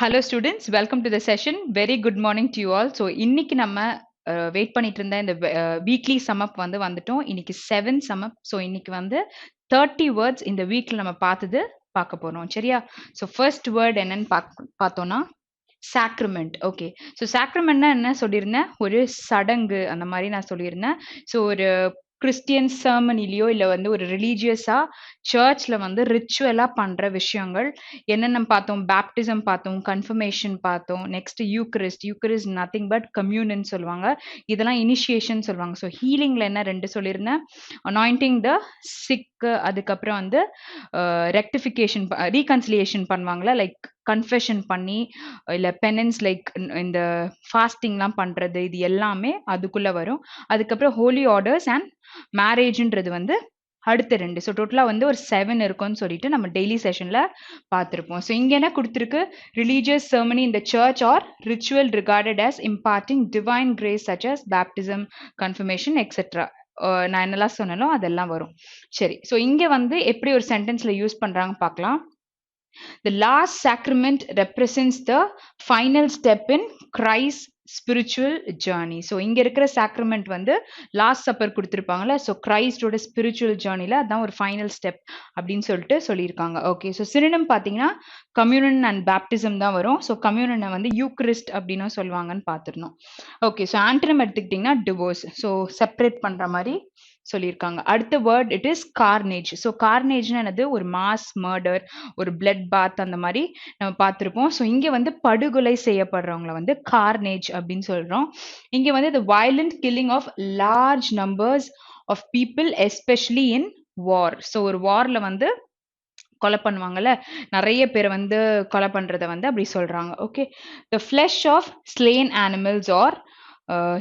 Hello students, welcome to the session. Very good morning to you all. So இன்னைக்கு நம்ம wait பண்ணிட்டு இருந்த இந்த வீக்லி சம் அப் வந்துட்டோம். இன்னைக்கு 7 சம் அப். ஸோ இன்னைக்கு 30 வேர்ட்ஸ் இந்த வீக்ல நம்ம பார்க்க போறோம். சரியா? ஸோ ஃபர்ஸ்ட் வேர்ட் என்னன்னு பார்த்தோம்னா சாக்ரமெண்ட். ஓகே. ஸோ சாக்ரமெண்ட்னா என்ன சொல்லியிருந்தேன்? ஒரு சடங்கு அந்த மாதிரி நான் சொல்லியிருந்தேன். ஸோ ஒரு கிறிஸ்டியன் சர்மனிலையோ இல்லை ஒரு ரிலீஜியஸா சர்ச்ல ரிச்சுவலா பண்ற விஷயங்கள் என்னென்ன பார்த்தோம்? பேப்டிசம் பார்த்தோம், கன்ஃபர்மேஷன் பார்த்தோம், next Eucharist nothing but communion சொல்லுவாங்க. இதெல்லாம் இனிஷியேஷன் சொல்லுவாங்க. ஸோ ஹீலிங்ல என்ன 2 சொல்லியிருந்தேன்? அனாயிண்டிங் த சிக், அதுக்கப்புறம் ரெக்டிஃபிகேஷன் ரீகன்சிலியேஷன் பண்ணுவாங்களா, லைக் கன்ஃபெஷன் பண்ணி இல்ல பெனன்ஸ் லைக் இந்த ஃபாஸ்டிங்லாம் பண்றது, இது எல்லாமே அதுக்குள்ள வரும். அதுக்கப்புறம் ஹோலி ஆர்டர்ஸ் அண்ட் மேரேஜ்ன்றது அடுத்த 2. ஸோ டோட்டலா ஒரு 7 இருக்கும்னு சொல்லிட்டு நம்ம டெய்லி செஷன்ல பார்த்திருப்போம். ஸோ இங்க என்ன கொடுத்திருக்கு? Religious ceremony in the church or ritual regarded as imparting divine grace such as baptism, confirmation, etc. நான் என்னெல்லாம் சொன்னனோ அதெல்லாம் வரும். சரி. ஸோ இங்க எப்படி ஒரு சென்டென்ஸ்ல யூஸ் பண்றாங்க பார்க்கலாம். The last sacrament represents the final step in Christ's spiritual journey. So இங்க இருக்கிற sacrament லாஸ்ட் சப்பர் கொடுத்திருப்பாங்கல்ல, ஸோ கிரைஸ்டோட ஸ்பிரிச்சுவல் ஜேர்னில அதான் ஒரு ஃபைனல் ஸ்டெப் அப்படின்னு சொல்லியிருக்காங்க. ஓகே. ஸோ சினோனிம் பார்த்தீங்கன்னா கம்யூனன் அண்ட் பேப்டிசம் தான் வரும். ஸோ கம்யூனனை யூக்ரிஸ்ட் அப்படின்னு சொல்லுவாங்கன்னு பார்த்துருந்தோம். ஓகே. ஸோ ஆன்டனம் எடுத்துக்கிட்டிங்கன்னா டிவோர்ஸ். ஸோ செப்பரேட் பண்ற மாதிரி சொல்லியிருக்காங்க. அடுத்த word it is carnage. So கார்னேஜ்னா என்னது? ஒரு மாஸ் மர்டர், ஒரு பிளட் பாத் அந்த மாதிரி நம்ம பார்த்துருப்போம். ஸோ இங்க படுகொலை செய்யப்படுறவங்கள கார்னேஜ் அப்படின்னு சொல்றோம். இங்க the violent killing of large numbers of people especially in war. So ஒரு வார்ல கொலை பண்ணுவாங்கல்ல, நிறைய பேர் கொலை பண்றத அப்படி சொல்றாங்க. Okay. The flesh of slain animals or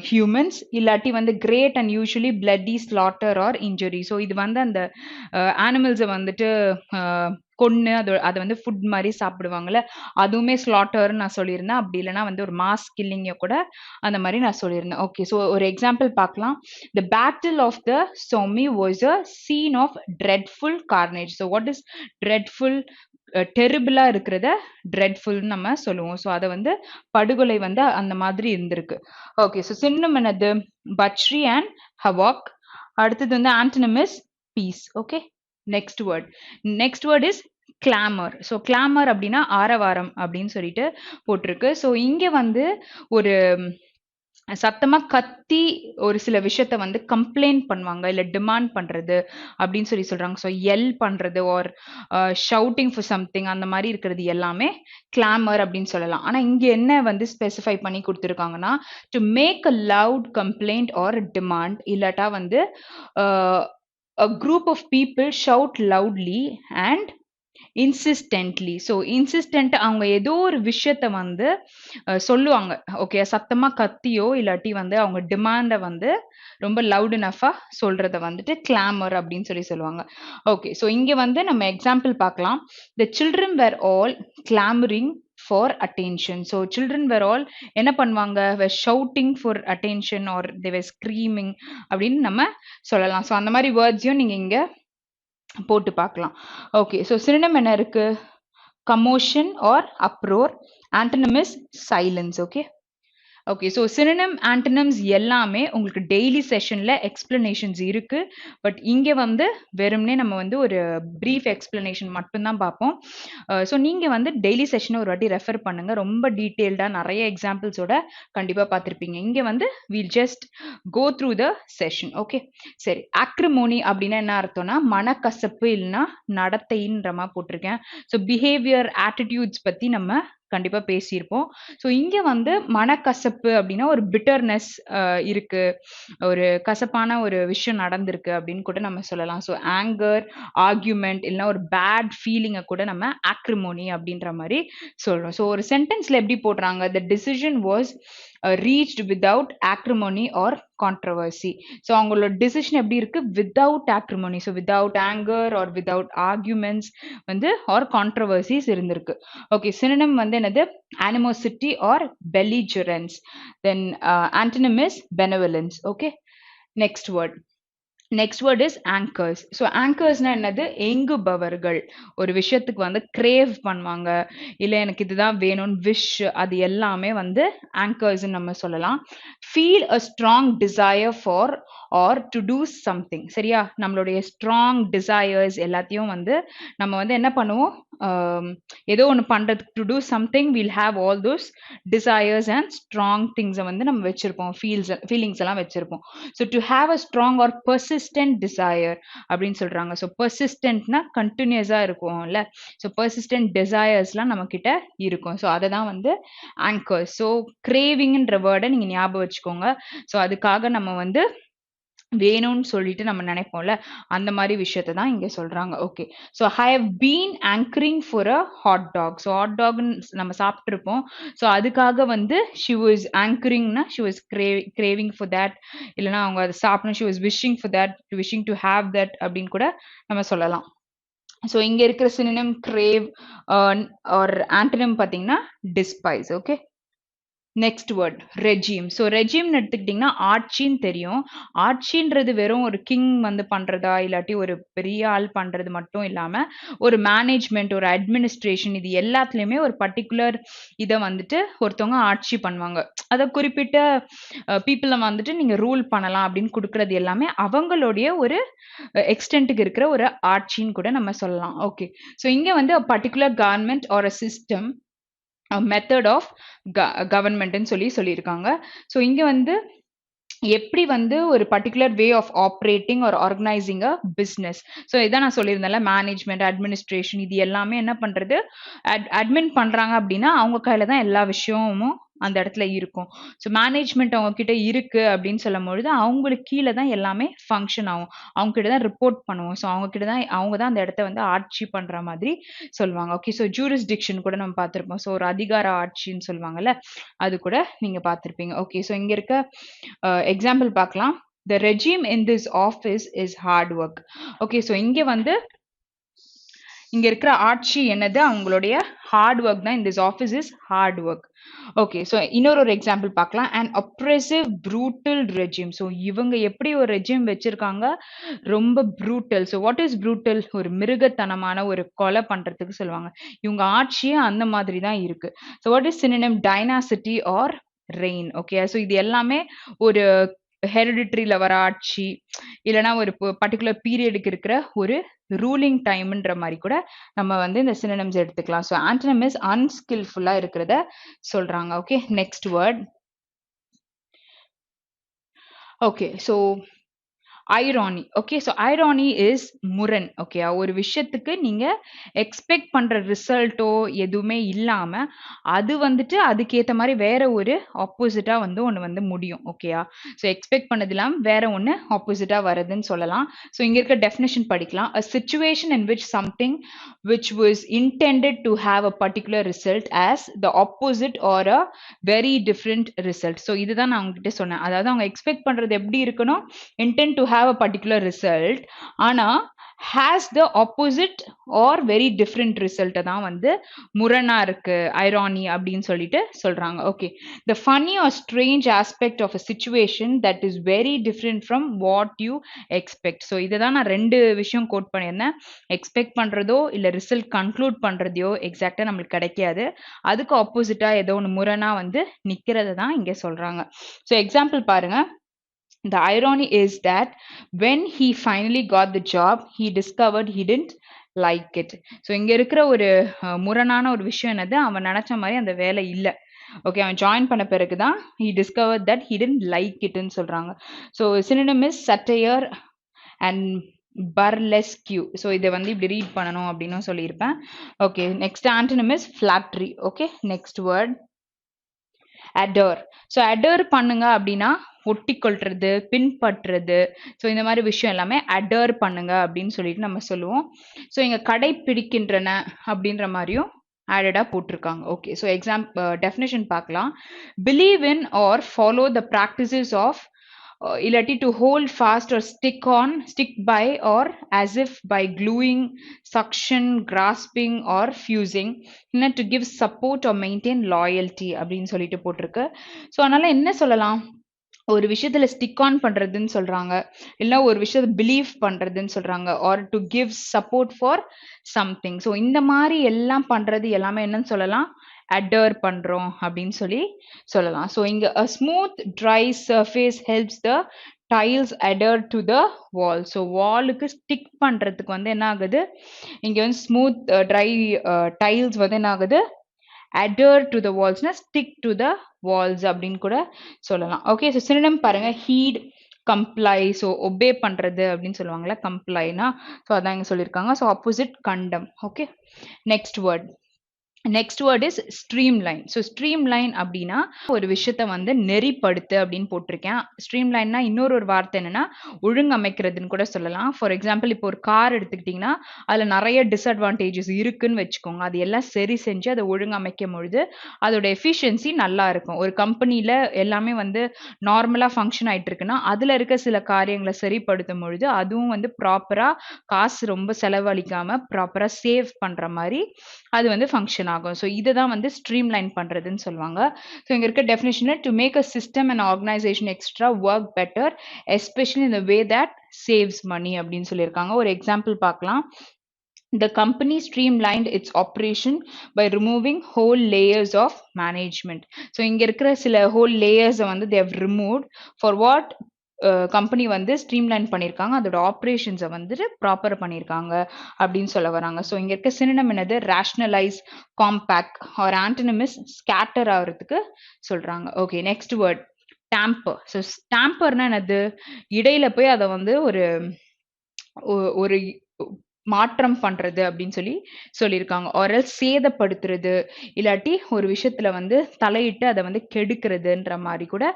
humans இல்லாட்டி great and usually bloody slaughter or injury. So இது அந்த animals கொன்னு அதை ஃபுட் மாதிரி சாப்பிடுவாங்கல்ல, அதுவுமே ஸ்லாட்டர்னு நான் சொல்லியிருந்தேன். அப்படி இல்லைன்னா ஒரு மாஸ் கில்லிங்க கூட அந்த மாதிரி நான் சொல்லியிருந்தேன். ஓகே. ஸோ ஒரு எக்ஸாம்பிள் பார்க்கலாம். The battle of the Somme was a scene of dreadful carnage. So what is dreadful? டெரிபிளா இருக்கிறத ட்ரெட்ஃபுல்னு நம்ம சொல்லுவோம். ஸோ அதை படுகொலை அந்த மாதிரி இருந்திருக்கு. ஓகே. ஸோ சின்னம் என்னது? Butchery and havoc. அடுத்தது antonym is peace. Okay. Next word is clamour. So clamour அப்படின்னா ஆரவாரம் அப்படின்னு சொல்லிட்டு போட்டிருக்கு. ஸோ இங்க ஒரு சத்தமா கத்தி ஒரு சில விஷயத்த கம்ப்ளைண்ட் பண்ணுவாங்க, இல்ல டிமாண்ட் பண்றது அப்படின்னு சொல்றாங்க. ஸோ எல் பண்றது ஆர் ஷவுட்டிங் ஃபார் சம்திங் அந்த மாதிரி இருக்கிறது எல்லாமே கிளாமர் அப்படின்னு சொல்லலாம். ஆனா இங்க என்ன ஸ்பெசிஃபை பண்ணி கொடுத்துருக்காங்கன்னா, to make a loud complaint or demand, இல்லாட்டா a group of people shout loudly and insistently. ஸோ இன்சிஸ்டன்ட் அவங்க ஏதோ ஒரு விஷயத்த சொல்லுவாங்க. ஓகே. சத்தமா கத்தியோ இல்லாட்டி அவங்க டிமாண்ட ரொம்ப லவுட் இனஃபா சொல்றத கிளாமர் அப்படின்னு சொல்லுவாங்க. ஓகே. ஸோ இங்க நம்ம எக்ஸாம்பிள் பார்க்கலாம். The children were all clamoring for attention. So children were all என்ன பண்ணுவாங்க? were shouting for attention or they were screaming அப்படின்னு நம்ம சொல்லலாம். ஸோ அந்த மாதிரி வேர்ட்ஸையும் நீங்க இங்க போட்டு பார்க்கலாம். ஓகே. ஸோ சினோனிம் என்ன இருக்கு? commotion or uproar. Antonym is silence. Okay. Okay. So synonym antonyms எல்லாமே உங்களுக்கு டெய்லி செஷன்ல எக்ஸ்பிளனேஷன்ஸ் இருக்கு. பட் இங்க வெறும்னே நம்ம ஒரு பிரீஃப் எக்ஸ்பிளனேஷன் மட்டும்தான் பார்ப்போம். ஸோ நீங்க டெய்லி செஷனை ஒரு வாட்டி ரெஃபர் பண்ணுங்க. ரொம்ப டீட்டெயில்டா நிறைய எக்ஸாம்பிள்ஸோட கண்டிப்பா பார்த்துருப்பீங்க. இங்க we'll just go through the session. Okay. சரி. ஆக்ரிமோனி அப்படின்னா என்ன அர்த்தம்னா மனக்கசப்பு இல்லைன்னா நடத்தைன்ற மாதிரி போட்டிருக்கேன். ஸோ பிஹேவியர் ஆட்டிடியூட்ஸ் பத்தி நம்ம கண்டிப்பா பேசியிருப்போம். ஸோ இங்க மனக்கசப்பு அப்படின்னா ஒரு பிட்டர்னஸ் இருக்கு, ஒரு கசப்பான ஒரு விஷயம் நடந்திருக்கு அப்படின்னு கூட நம்ம சொல்லலாம். ஸோ ஆங்கர், ஆர்கியூமெண்ட் இல்லைன்னா ஒரு பேட் ஃபீலிங்கை கூட நம்ம ஆக்ரிமோனி அப்படின்ற மாதிரி சொல்றோம். ஸோ ஒரு சென்டென்ஸ்ல எப்படி போடுறாங்க? The decision was reached without acrimony or controversy. So அவங்களோட டிசிஷன் எப்படி இருக்கு? without acrimony. So without anger or without arguments or controversies இருந்திருக்கு. ஓகே. synonym என்னது? animosity or belligerence. Then antonym is benevolence. Okay. Next word next word is hankers. So ஆங்கர்ஸ்னா என்னது? ஏங்குபவர்கள். ஒரு விஷயத்துக்கு வந்து கிரேவ் பண்ணுவாங்க, இல்லை எனக்கு இதுதான் வேணும்னு விஷ், அது எல்லாமே வந்து ஆங்கர்ஸ்ன்னு நம்ம சொல்லலாம். Feel a strong desire for or to do something. சரியா? நம்மளுடைய ஸ்ட்ராங் டிசையர்ஸ் எல்லாத்தையும் வந்து நம்ம வந்து என்ன பண்ணுவோம்? ஏதோ ஒன்று பண்ணுறதுக்கு to do something will have all those desires and strong திங்ஸை வந்து நம்ம வச்சுருப்போம், ஃபீலிங்ஸ் எல்லாம் வச்சுருப்போம். So to have a strong or persistent desire அப்படின்னு சொல்கிறாங்க. ஸோ பெர்சிஸ்டன்ட்னா கண்டினியூஸாக இருக்கும்ல. ஸோ பெர்சிஸ்டன்ட் டிசையர்ஸ்லாம் நம்மக்கிட்ட இருக்கும். ஸோ அதை தான் வந்து ஆங்கர். ஸோ கிரேவிங்ன்ற வேர்டை நீங்கள் ஞாபகம் வச்சுக்கோங்க. ஸோ அதுக்காக நம்ம வந்து வேணும்னு சொல்லிட்டு நம்ம நினைப்போம்ல, அந்த மாதிரி விஷயத்தை தான் இங்க சொல்றாங்க. Okay. So I have been hankering for a hot dog. So hot டாக்னு நம்ம சாப்பிட்ருப்போம். ஸோ அதுக்காக வந்து ஷி வாஸ் ஆங்கரிங்னா she was craving for that, இல்லைனா அவங்க அதை சாப்பிடணும், she was wishing for that, wishing to have that அப்படின்னு கூட நம்ம சொல்லலாம். ஸோ இங்க இருக்கிற சினோனிம் crave ஆர் ஆன்டனிம் பார்த்தீங்கன்னா despise. Okay. Next word regime. So ரெஜிம்னு எடுத்துக்கிட்டிங்கன்னா ஆட்சின்னு தெரியும். ஆட்சின்றது வெறும் ஒரு கிங் வந்து பண்ணுறதா, இல்லாட்டி ஒரு பெரிய ஆள் பண்ணுறது மட்டும் இல்லாமல் ஒரு மேனேஜ்மெண்ட், ஒரு அட்மினிஸ்ட்ரேஷன், இது எல்லாத்துலேயுமே ஒரு பர்டிகுலர் இதை வந்துட்டு ஒருத்தவங்க ஆட்சி பண்ணுவாங்க. அதை குறிப்பிட்ட பீப்புளை வந்துட்டு நீங்கள் ரூல் பண்ணலாம் அப்படின்னு கொடுக்குறது எல்லாமே அவங்களுடைய ஒரு எக்ஸ்டென்ட்டுக்கு இருக்கிற ஒரு ஆட்சின்னு கூட நம்ம சொல்லலாம். ஓகே. ஸோ இங்கே வந்து particular government or a system method of கவர்மெண்ட்னு சொல்லியிருக்காங்க. ஸோ இங்கே வந்து எப்படி வந்து ஒரு particular way of operating or organising a business. So இதான் நான் சொல்லியிருந்தேன்ல, மேனேஜ்மெண்ட், அட்மினிஸ்ட்ரேஷன், இது எல்லாமே என்ன பண்ணுறது, அட்மின் பண்ணுறாங்க அப்படின்னா அவங்க கையில் தான் எல்லா விஷயமும் அந்த இடத்துல இருக்கும். ஸோ மேனேஜ்மெண்ட் அவங்க கிட்ட இருக்கு அப்படின்னு சொல்லும் பொழுது அவங்களுக்கு கீழே தான் எல்லாமே ஃபங்க்ஷன் ஆகும். அவங்க கிட்ட தான் ரிப்போர்ட் பண்ணுவோம். ஸோ அவங்க தான் அந்த இடத்த வந்து ஆட்சி பண்ற மாதிரி சொல்லுவாங்க. ஓகே. ஸோ ஜூரிஸ்டிக்ஷன் கூட நம்ம பார்த்துருப்போம். ஸோ ஒரு அதிகார ஆட்சின்னு சொல்லுவாங்கல்ல, அது கூட நீங்க பார்த்துருப்பீங்க. ஓகே. ஸோ இங்க இருக்க எக்ஸாம்பிள் பார்க்கலாம். The regime in this office is hard work. Okay. So இங்க இருக்கிற ஆட்சி என்னது? அவங்களுடைய ஹார்ட் ஒர்க் தான். in this office is hard work. Okay. So இன்னொரு எக்ஸாம்பிள் பார்க்கலாம். an oppressive brutal regime. So இவங்க எப்படி ஒரு ரெஜிம் வச்சிருக்காங்க? ரொம்ப brutal. So what is brutal? ஒரு மிருகத்தனமான ஒரு கொலை பண்றதுக்கு சொல்லுவாங்க. இவங்க ஆட்சியே அந்த மாதிரி தான் இருக்கு. So what is synonym? Dynasty or reign. Okay. So இது எல்லாமே ஒரு ஹெரிடிட்ரியில வர ஆட்சி, இல்லைனா ஒரு பர்டிகுலர் பீரியடுக்கு இருக்கிற ஒரு ரூலிங் டைம்ன்ற மாதிரி கூட நம்ம வந்து இந்த சினோனிம்ஸ் எடுத்துக்கலாம். ஸோ ஆன்டனிம் இஸ் அன்ஸ்கில்ஃபுல்லா இருக்கிறத சொல்றாங்க. Okay. Next word. Okay. So irony. Okay. So irony is முரண். ஓகே. ஒரு விஷயத்துக்கு நீங்க எக்ஸ்பெக்ட் பண்ற ரிசல்ட்டோ எதுவுமே இல்லாம அது வந்துட்டு அதுக்கேத்த மாதிரி வேற ஒரு ஆப்போசிட்டா வந்து ஒன்று வந்து முடியும். ஓகேயா? ஸோ எக்ஸ்பெக்ட் பண்ணது இல்லாம வேற ஒன்று ஆப்போசிட்டா வருதுன்னு சொல்லலாம். ஸோ இங்க இருக்க டெஃபினேஷன் படிக்கலாம். a situation in which something which was intended to have a particular result as the opposite or a very different result. So இதுதான் நான் உங்ககிட்ட சொன்னேன். அதாவது அவங்க எக்ஸ்பெக்ட் பண்றது எப்படி இருக்கணும்? intend to have a particular result, ஆனா has the opposite or very different result தான் வந்து முரணா இருக்கு, irony அப்படின்னு சொல்லிட்டு சொல்றாங்க. Okay. the funny or strange aspect of a situation that is very different from what you expect. So இதை தான் நான் ரெண்டு விஷயம் கோட் பண்ணியிருந்தேன். எக்ஸ்பெக்ட் பண்றதோ இல்லை ரிசல்ட் கன்க்ளூட் பண்றதையோ எக்ஸாக்டா நம்மளுக்கு கிடைக்காது, அதுக்கு ஆப்போசிட்டா ஏதோ ஒன்று முரணா வந்து நிக்கிறத தான் இங்க சொல்றாங்க. ஸோ எக்ஸாம்பிள் பாருங்க. The irony is that when he finally got the job, he discovered he didn't like it. So இங்க இருக்கிற ஒரு முரணான ஒரு விஷயம் என்னது? அவன் நினைச்ச மாதிரி அந்த வேலை இல்லை. ஓகே. அவன் ஜாயின் பண்ண பிறகு தான் he discovered that he didn't like itன்னு சொல்றாங்க. So synonym is satire and burlesque. So இதை வந்து இப்படி ரீட் பண்ணணும் அப்படின்னு சொல்லியிருப்பேன். Okay. Next antonym is flattery. Okay. Next word adhere. So adhere பண்ணுங்க அப்படின்னா ஒட்டி கொள்றது, பின்பற்றுறது. ஸோ இந்த மாதிரி விஷயம் எல்லாமே adhere பண்ணுங்க அப்படின்னு சொல்லிட்டு நம்ம சொல்லுவோம். ஸோ இங்க கடைப்பிடிக்கின்றன அப்படின்ற மாதிரியும் ஆடடா போட்டிருக்காங்க. ஓகே. ஸோ டெஃபினேஷன் பார்க்கலாம். Believe in or follow the practices of இல்லாட்டி to hold fast or stick by or as if by gluing, suction, grasping or fusing, to give support or maintain loyalty அப்படின்னு சொல்லிட்டு போட்டிருக்கு. So அதனால என்ன சொல்லலாம்? ஒரு விஷயத்துல ஸ்டிக் ஆன் பண்றதுன்னு சொல்றாங்க, இல்ல ஒரு விஷயத்த பிலீவ் பண்றதுன்னு சொல்றாங்க, or to give support for something. So இந்த மாதிரி எல்லாம் பண்றது எல்லாமே என்னன்னு சொல்லலாம், adhere பண்றோம் அப்படின்னு சொல்லலாம். ஸோ இங்க a smooth dry surface helps the tiles adhere to the wall. So வாலுக்கு ஸ்டிக் பண்றதுக்கு வந்து என்ன ஆகுது, இங்க வந்து ஸ்மூத் ட்ரை டைல்ஸ் வந்து என்ன ஆகுது, adhere to the walls னா stick to the walls அப்படின்னு கூட சொல்லலாம். ஓகே, ஸோ synonym பாருங்க, heed, comply. ஸோ obey பண்றது அப்படின்னு சொல்லுவாங்கல்ல, complyனா, ஸோ அதான் இங்க சொல்லியிருக்காங்க. So opposite, condemn. Okay, next word. Next word is streamline. So streamline அப்படின்னா ஒரு விஷயத்த வந்து நெறிப்படுத்து அப்படின்னு போட்டிருக்கேன். ஸ்ட்ரீம்லைன்னா இன்னொரு ஒரு வார்த்தை என்னன்னா ஒழுங்கமைக்கிறதுன்னு கூட சொல்லலாம். ஃபார் எக்ஸாம்பிள் இப்போ ஒரு கார் எடுத்துக்கிட்டிங்கன்னா அதில் நிறைய டிஸ்அட்வான்டேஜஸ் இருக்குன்னு வச்சுக்கோங்க. அது எல்லாம் சரி செஞ்சு அதை ஒழுங்கமைக்கும் பொழுது அதோட எஃபிஷியன்சி நல்லா இருக்கும். ஒரு கம்பெனியில் எல்லாமே வந்து நார்மலாக ஃபங்க்ஷன் ஆகிட்டு இருக்குன்னா அதில் இருக்க சில காரியங்களை சரிப்படுத்தும் பொழுது அதுவும் வந்து ப்ராப்பராக காசு ரொம்ப செலவழிக்காமல் ப்ராப்பராக சேவ் பண்ணுற மாதிரி அது வந்து ஃபங்க்ஷன் ஆகும். ஸோ இதுதான் வந்து ஸ்ட்ரீம்லைன் பண்றதுன்னு சொல்லுவாங்க. ஸோ இங்க இருக்க டெஃபினிஷன்ல to make a system and organisation extra work better especially in the way that saves money அப்படின்னு சொல்லியிருக்காங்க. ஒரு எக்ஸாம்பிள் பார்க்கலாம். The company streamlined its operation by removing whole layers of management. So இங்க இருக்கிற சில whole layers வந்து they have removed for what company வந்து streamline பண்ணியிருக்காங்க, அதோட ஆப்ரேஷன்ஸை வந்துட்டு ப்ராப்பர் பண்ணியிருக்காங்க அப்படின்னு சொல்ல வராங்க. ஸோ இங்கே இருக்க சினனம் என்னது, rationalise, compact, or antonym is scatter ஆகிறதுக்கு சொல்கிறாங்க. Okay, next word tamper. So டேம்பர்னா என்னது, இடையில போய் அதை வந்து ஒரு மாற்றம் பண்றது அப்படின்னு சொல்லியிருக்காங்க. ஆரல் சேதப்படுத்துறது, இல்லாட்டி ஒரு விஷயத்துல வந்து தலையிட்டு அதை வந்து கெடுக்கிறதுன்ற மாதிரி கூட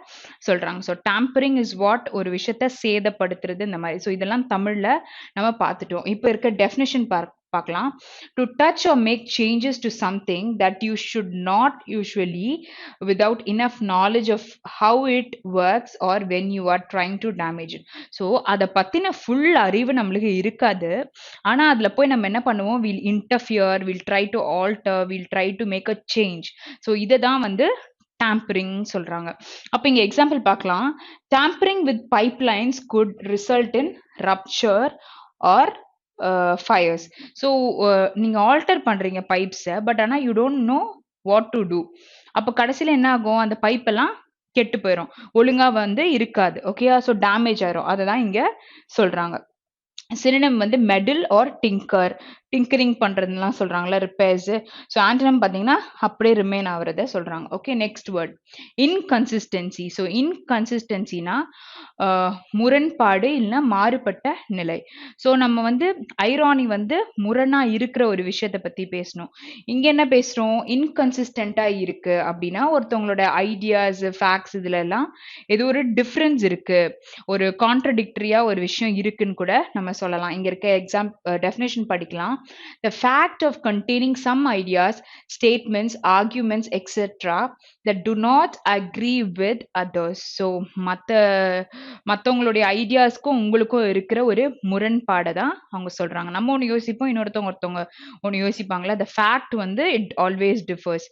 சொல்றாங்க. ஸோ டேம்பரிங் இஸ் வாட், ஒரு விஷயத்த சேதப்படுத்துறது இந்த மாதிரி. ஸோ இதெல்லாம் தமிழ்ல நம்ம பார்த்துட்டோம். இப்போ இருக்க டெஃபினிஷன் பார்க்கலாம். To touch or make changes to something that you should not usually without enough knowledge of how it works or when you are trying to damage it. So அதை பத்தின ஃபுல் அறிவு நம்மளுக்கு இருக்காது, ஆனா அதுல போய் நம்ம என்ன பண்ணுவோம், will interfere, will try to alter, will try to make a change. So இதை தான் வந்து டேம்பரிங் சொல்றாங்க. அப்ப இங்க எக்ஸாம்பிள் பார்க்கலாம். Tampering with pipelines could result in rupture or fires. So நீங்க ஆல்டர் பண்றீங்க பைப்ஸை, பட் ஆனா you don't know what to do. அப்ப கடைசியில என்ன ஆகும், அந்த பைப் எல்லாம் கெட்டு போயிடும், ஒழுங்கா வந்து இருக்காது. ஓகேயா, ஸோ டேமேஜ் ஆயிரும். அதை தான் இங்க சொல்றாங்க. சினோனிம் வந்து மெடில் ஆர் டிங்கர், டிங்கரிங் பண்றதுலாம் சொல்றாங்களா, ரிப்பேர்ஸ். ஸோ ஆன்டோனிம் பார்த்தீங்கன்னா அப்படியே ரிமைன் ஆகிறத சொல்றாங்க. Okay, next word inconsistency. So இன்கன்சிஸ்டன்சினா முரண்பாடு இல்லைன்னா மாறுபட்ட நிலை. ஸோ நம்ம வந்து ஐரானி வந்து முரணா இருக்கிற ஒரு விஷயத்தை பத்தி பேசணும். இங்க என்ன பேசுறோம், இன்கன்சிஸ்டண்டா இருக்கு அப்படின்னா ஒருத்தவங்களோட ஐடியாஸ், ஃபேக்ட்ஸ் இதுல எல்லாம் ஏதோ ஒரு டிஃபரன்ஸ் இருக்கு, ஒரு கான்ட்ரடிக்டரியா ஒரு விஷயம் இருக்குன்னு கூட நம்ம சொல்லலாம். இங்க இருக்க டெஃபினேஷன் படிக்கலாம். The fact of containing some ideas, statements, arguments, etc. that do not agree with others. So மத்தவங்களுடைய ஐடியாஸ்க்கும் உங்களுக்கும் இருக்கிற ஒரு முரண்பாடை தான் அவங்க சொல்றாங்க. நம்ம ஒன்று யோசிப்போம், ஒருத்தவங்க ஒன்று யோசிப்பாங்களா. the fact வந்து it always differs.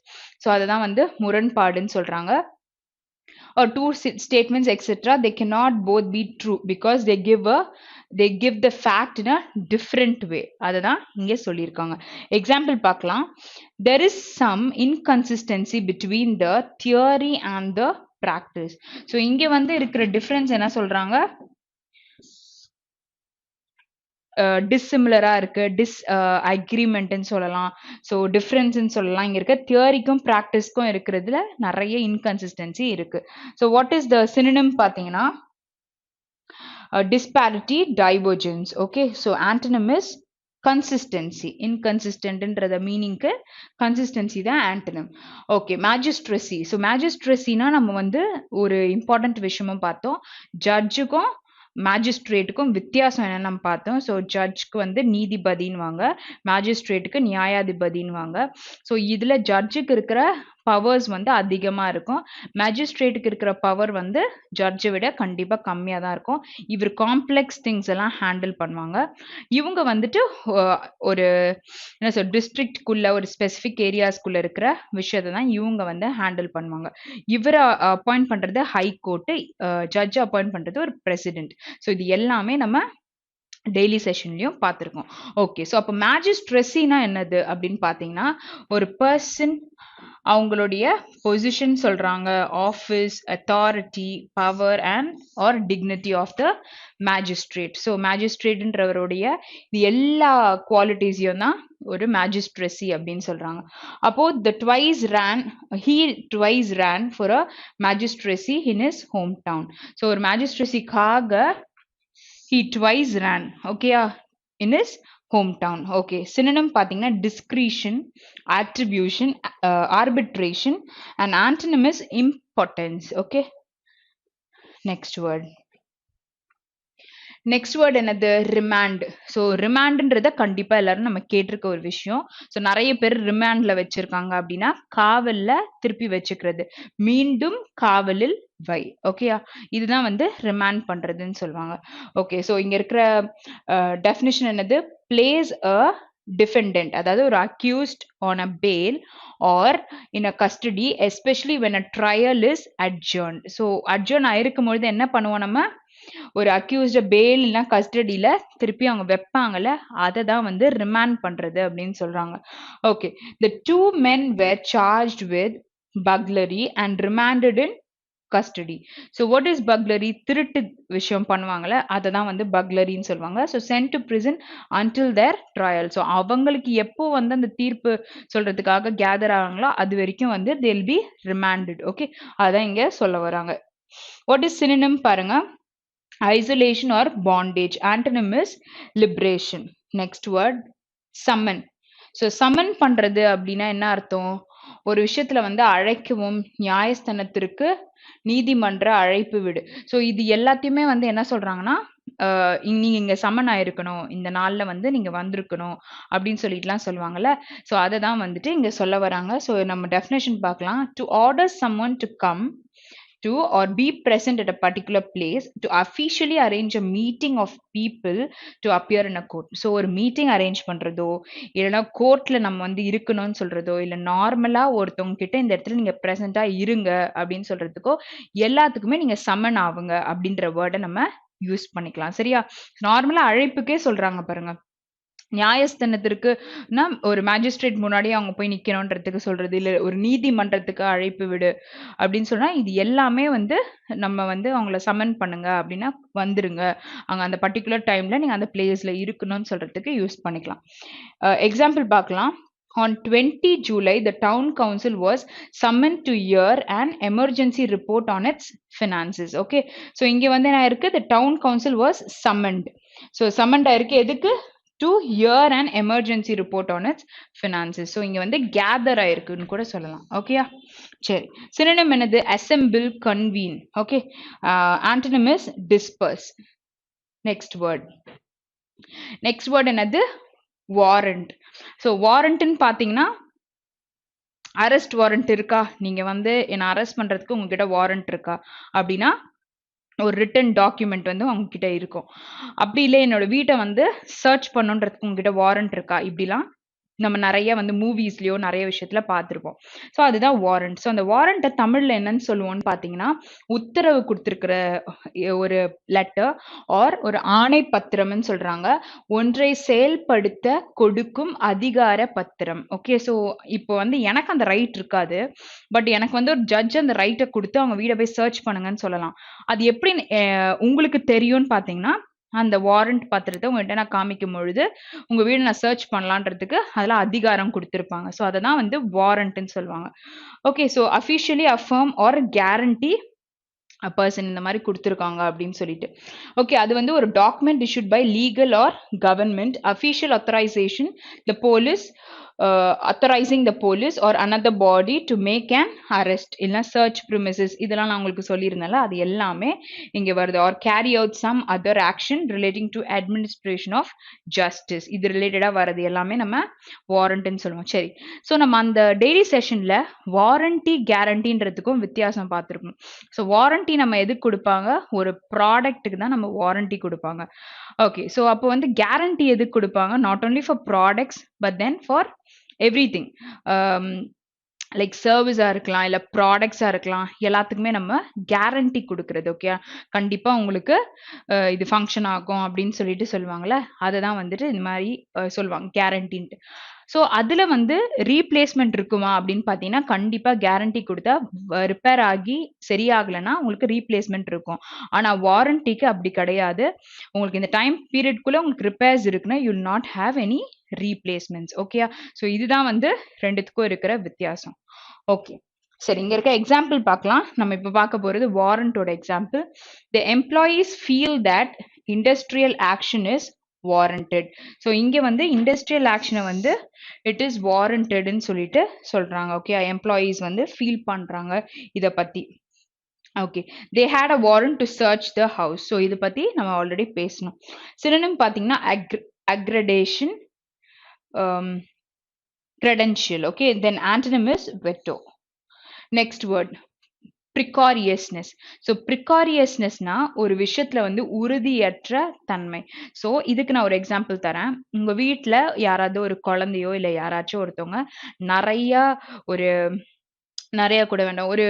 ஸோ அதை தான் வந்து முரண்பாடுன்னு சொல்றாங்க. or two statements etc, they cannot both be true because they give the fact in a different way. adha inge sollirukanga. Example paakalam. There is some inconsistency between the theory and the practice. So inge vandu irukra difference enna solranga, டிஸ்சிமிலரா இருக்கு, அக்ரிமெண்ட்னு சொல்லலாம். So டிஃப்ரென்ஸ்ன்னு சொல்லலாம். இங்க இருக்க தியரிக்கும் ப்ராக்டிஸ்க்கும் இருக்கிறதுல நிறைய inconsistency இருக்கு. So what is the synonym பார்த்தீங்கன்னா disparity, divergence. Okay, so antonym is consistency. Inconsistentன்றத மீனிங்க்கு கன்சிஸ்டன்சி தான் ஆன்டனிம். Okay, magistracy. ஸோ மேஜிஸ்ட்ரசினா நம்ம வந்து ஒரு இம்பார்ட்டன்ட் விஷயமும் பார்த்தோம். ஜட்ஜுக்கும் மேஜிஸ்ட்ரேட்டுக்கும் வித்தியாசம் என்னன்னு நம்ம பார்த்தோம். ஸோ ஜட்ஜ்க்கு வந்து நீதிபதின்னு வாங்க, மேஜிஸ்ட்ரேட்டுக்கு நியாயாதிபதின்னு வாங்க. ஸோ இதுல ஜட்ஜுக்கு இருக்கிற பவர்ஸ் வந்து அதிகமா இருக்கும். மேஜிஸ்ட்ரேட்டுக்கு இருக்கிற பவர் வந்து ஜட்ஜை விட கண்டிப்பா கம்மியா தான் இருக்கும். இவர் காம்ப்ளெக்ஸ் திங்ஸ் எல்லாம் ஹேண்டில் பண்ணுவாங்க. இவங்க வந்துட்டு ஒரு என்ன சொல் டிஸ்ட்ரிக்ட்குள்ள ஒரு ஸ்பெசிஃபிக் ஏரியாஸ்குள்ள இருக்கிற விஷயத்தை தான் இவங்க வந்து ஹேண்டில் பண்ணுவாங்க. இவரை அப்பாயிண்ட் பண்றது ஹை கோர்ட்டு, ஜட்ஜ் அப்பாயிண்ட் பண்றது ஒரு பிரசிடென்ட். ஸோ இது எல்லாமே நம்ம டெய்லி செஷன்லயும் பார்த்துருக்கோம். ஓகே, ஸோ அப்போ மேஜிஸ்ட்ரேசினா என்னது அப்படின்னு பார்த்தீங்கன்னா, ஒரு பர்சன் அவங்களுடைய பொசிஷன் சொல்றாங்க, office, authority, power and or dignity of the magistrate. So மேஜிஸ்ட்ரேட்ன்றவருடைய இது எல்லா குவாலிட்டிஸையும் தான் ஒரு மேஜிஸ்ட்ரேசி அப்படின்னு சொல்றாங்க. அப்போ he twice ran for a magistracy in his hometown. So ஒரு மேஜிஸ்ட்ரேசிக்காக he twice ran, okay, in his hometown. Okay, synonym பாத்தீங்கன்னா discretion, attribution, arbitration, and antonym is impotence. Okay, next word என்னது? ரிமாண்ட். ஸோ ரிமாண்ட்ன்றத கண்டிப்பா எல்லாரும் நம்ம கேட்டிருக்க ஒரு விஷயம். So நிறைய பேர் ரிமாண்ட்ல வச்சிருக்காங்க அப்படின்னா காவல்ல திருப்பி வச்சுக்கிறது, மீண்டும் காவலில் வை. ஓகேயா, இதுதான் வந்து ரிமாண்ட் பண்றதுன்னு சொல்லுவாங்க. ஓகே, ஸோ இங்க இருக்கிற டெஃபினிஷன் என்னது? பிளேஸ் அ டிஃபெண்டன்ட், அதாவது ஒரு accused on a bail or in a custody, especially when a trial is adjourned. So adjourn ஆயிருக்கும் பொழுது என்ன பண்ணுவோம் நம்ம? ஒரு அக்யூஸ்ட பெயில் இல்ல கஸ்டடியில திருப்பி அவங்க வைப்பாங்கல்ல, அதை தான் வந்து ரிமாண்ட் பண்றது அப்படின்னு சொல்றாங்க. Okay, the two men were charged with burglary and remanded in custody. So what is burglary? திருட்டு விஷயம் பண்ணுவாங்கல்ல, அதை தான் வந்து பர்க்லரின்னு சொல்லுவாங்க. So sent to prison until their trial. So அவங்களுக்கு எப்போ வந்து அந்த தீர்ப்பு சொல்றதுக்காக கேதர் ஆவாங்களோ அது வரைக்கும் வந்து they'll be remanded. ஓகே, அதான் இங்க சொல்ல வராங்க. What is synonym பாருங்க? Isolation or bondage. Antonym is liberation. Next word, summon. So summon பண்றது அப்படின்னா என்ன அர்த்தம்? ஒரு விஷயத்துல வந்து அழைக்கவும், நியாயஸ்தானத்திற்கு நீதிமன்ற அழைப்பு விடு. ஸோ இது எல்லாத்தையுமே வந்து என்ன சொல்றாங்கன்னா, நீங்க இங்க சம்மன் ஆயிருக்கணும், இந்த நாள்ல வந்து நீங்க வந்திருக்கணும் அப்படின்னு சொல்லிட்டுலாம் சொல்லுவாங்கல்ல. ஸோ அதை தான் வந்துட்டு இங்க சொல்ல வராங்க. ஸோ நம்ம டெஃபினேஷன் பார்க்கலாம். To order someone to come to or be present at a particular place to officially arrange a meeting of people to appear in a court. So ஒரு மீட்டிங் அரேஞ்ச் பண்றதோ இல்லைன்னா கோர்ட்ல நம்ம வந்து இருக்கணும்னு சொல்றதோ இல்ல நார்மலா ஒருத்தவங்க கிட்ட இந்த இடத்துல நீங்க பிரசண்டா இருங்க அப்படின்னு சொல்றதுக்கோ எல்லாத்துக்குமே நீங்க சம்மன் ஆவுங்க அப்படின்ற வேர்டை நம்ம யூஸ் பண்ணிக்கலாம். சரியா, நார்மலா அழைப்புக்கே சொல்றாங்க பாருங்க. நியாயஸ்தானத்திற்குனா ஒரு மேஜிஸ்ட்ரேட் முன்னாடி அவங்க போய் நிக்கணும்ன்றதுக்கு சொல்றது, இல்ல ஒரு நீதிமன்றத்துக்கு அழைப்பு விடு அப்படின்னு சொன்னா இது எல்லாமே வந்து நம்ம வந்து அவங்கள சம்மன் பண்ணுங்க அப்படின்னா வந்துருங்க, அங்க அந்த பர்டிகுலர் டைம்ல நீங்க அந்த பிளேஸ்ல இருக்கணும்னு சொல்றதுக்கு யூஸ் பண்ணிக்கலாம். எக்ஸாம்பிள் பார்க்கலாம். On 20 July, the town council was summoned to hear an emergency report on its finances. Okay, so இங்க வந்து என்ன இருக்கு? The town council was summoned. So summoned ஆயிருக்கு எதுக்கு? To hear an emergency report on its finances. So இங்க வந்து gather ஆயிருக்குன்னு கூட சொல்லலாம். ஓகேயா, சரி. synonym என்னது? assemble, convene. Okay, antonym is disperse. Next word என்னது? warrant. ஸோ வாரண்ட்னு பார்த்தீங்கன்னா அரெஸ்ட் வாரண்ட் இருக்கா, நீங்க வந்து என்ன அரெஸ்ட் பண்றதுக்கு உங்ககிட்ட வாரண்ட் இருக்கா அப்படின்னா ஒரு ரிட்டன் டாக்குமெண்ட் வந்து உங்ககிட்ட இருக்கும். அப்படி இல்லை என்னோட வீட்டை வந்து சர்ச் பண்ணுன்றதுக்கு உங்ககிட்ட வாரண்ட் இருக்கா, இப்படிலாம் நம்ம நிறைய வந்து மூவிஸ்லயோ நிறைய விஷயத்துல பார்த்துருப்போம். ஸோ அதுதான் வாரண்ட். ஸோ அந்த வாரண்ட்டை தமிழ்ல என்னன்னு சொல்லுவோம்னு பார்த்தீங்கன்னா உத்தரவு கொடுத்துருக்கிற ஒரு லெட்டர் ஆர் ஒரு ஆணை பத்திரம்னு சொல்றாங்க. ஒன்றை செயல்படுத்த கொடுக்கும் அதிகார பத்திரம். ஓகே, ஸோ இப்போ வந்து எனக்கு அந்த ரைட் இருக்காது, பட் எனக்கு வந்து ஒரு ஜட்ஜ் அந்த ரைட்டை கொடுத்து அவங்க வீடை போய் சர்ச் பண்ணுங்கன்னு சொல்லலாம். அது எப்படி உங்களுக்கு தெரியும்னு பார்த்தீங்கன்னா அந்த வாரண்ட் பத்திரத்தை உங்கள்கிட்ட நான் காமிக்கும் பொழுது உங்க வீடு நான் சர்ச் பண்ணலான்றதுக்கு அதில் அதிகாரம் கொடுத்துருப்பாங்க. ஸோ அதை தான் வந்து வாரண்ட்னு சொல்லுவாங்க. Okay, so officially affirm or guarantee a person இந்த மாதிரி கொடுத்துருக்காங்க அப்படின்னு சொல்லிட்டு. ஓகே, அது வந்து ஒரு document issued by legal or government, official authorization, the police authorizing the police or another body to make an arrest இல்ல search premises இதெல்லாம் நான் உங்களுக்கு சொல்லியிருந்தேன்ல அது எல்லாமே இங்க வருது or carry out some other action relating to administration of justice இது ரிலேட்டடா வரது எல்லாமே நம்ம வாரண்ட்னு சொல்லுவோம் சரி ஸோ நம்ம அந்த டெய்லி செஷன்ல வாரண்டி கேரண்டின்றதுக்கும் வித்தியாசம் பார்த்துருக்கோம் ஸோ வாரண்டி நம்ம எதுக்கு கொடுப்பாங்க ஒரு ப்ராடக்ட்டுக்கு தான் நம்ம வாரண்டி கொடுப்பாங்க ஓகே ஸோ அப்போ வந்து கேரண்டி எதுக்கு கொடுப்பாங்க not only for products but then for everything like சர்வீஸா இருக்கலாம் இல்ல ப்ராடக்ட்ஸா இருக்கலாம் எல்லாத்துக்குமே நம்ம கேரண்டி கொடுக்கறது ஓகே கண்டிப்பா உங்களுக்கு இது ஃபங்க்ஷன் ஆகும் அப்படின்னு சொல்லிட்டு சொல்லுவாங்கல்ல அதை தான் வந்துட்டு இந்த மாதிரி சொல்லுவாங்க கேரண்டின்ட்டு ஸோ அதுல வந்து ரீப்ளேஸ்மெண்ட் இருக்குமா அப்படின்னு பார்த்தீங்கன்னா கண்டிப்பா கேரண்டி கொடுத்தா ரிப்பேர் ஆகி சரியாகலைன்னா உங்களுக்கு ரீப்ளேஸ்மெண்ட் இருக்கும் ஆனா வாரண்டிக்கு அப்படி கிடையாது உங்களுக்கு இந்த டைம் பீரியட்குள்ள உங்களுக்கு ரிப்பேர்ஸ் இருக்குன்னா you not have any replacements okay so இதுதான் வந்து ரெண்டுத்துக்கும் இருக்கிற வித்தியாசம் ஓகே சரி இங்க இருக்க எக்ஸாம்பிள் பார்க்கலாம் நம்ம இப்ப பார்க்க போறது வாரண்டோட example the employees feel that industrial action is warranted so இங்க வந்து இண்டஸ்ட்ரியல் ஆக்ஷனை வந்து இட் இஸ் வாரண்டட்னு சொல்லிட்டு சொல்றாங்க ஓகே எம்ப்ளாயீஸ் வந்து ஃபீல் பண்றாங்க இத பத்தி okay they had a warrant to search the house so இதை பத்தி நம்ம ஆல்ரெடி பேசணும் சினோனிம் பாத்தீங்கன்னா அக்ரெடேஷன் credential okay then antonym is veto next word precariousness so precariousness na ஒரு விஷயத்துல வந்து உறுதியற்ற தன்மை so இதுக்கு நான் ஒரு எக்ஸாம்பிள் தரேன் உங்க வீட்ல யாராவது ஒரு குழந்தையோ இல்ல யாராச்சும் ஒருத்தவங்க நிறைய கூட வேண்டாம் ஒரு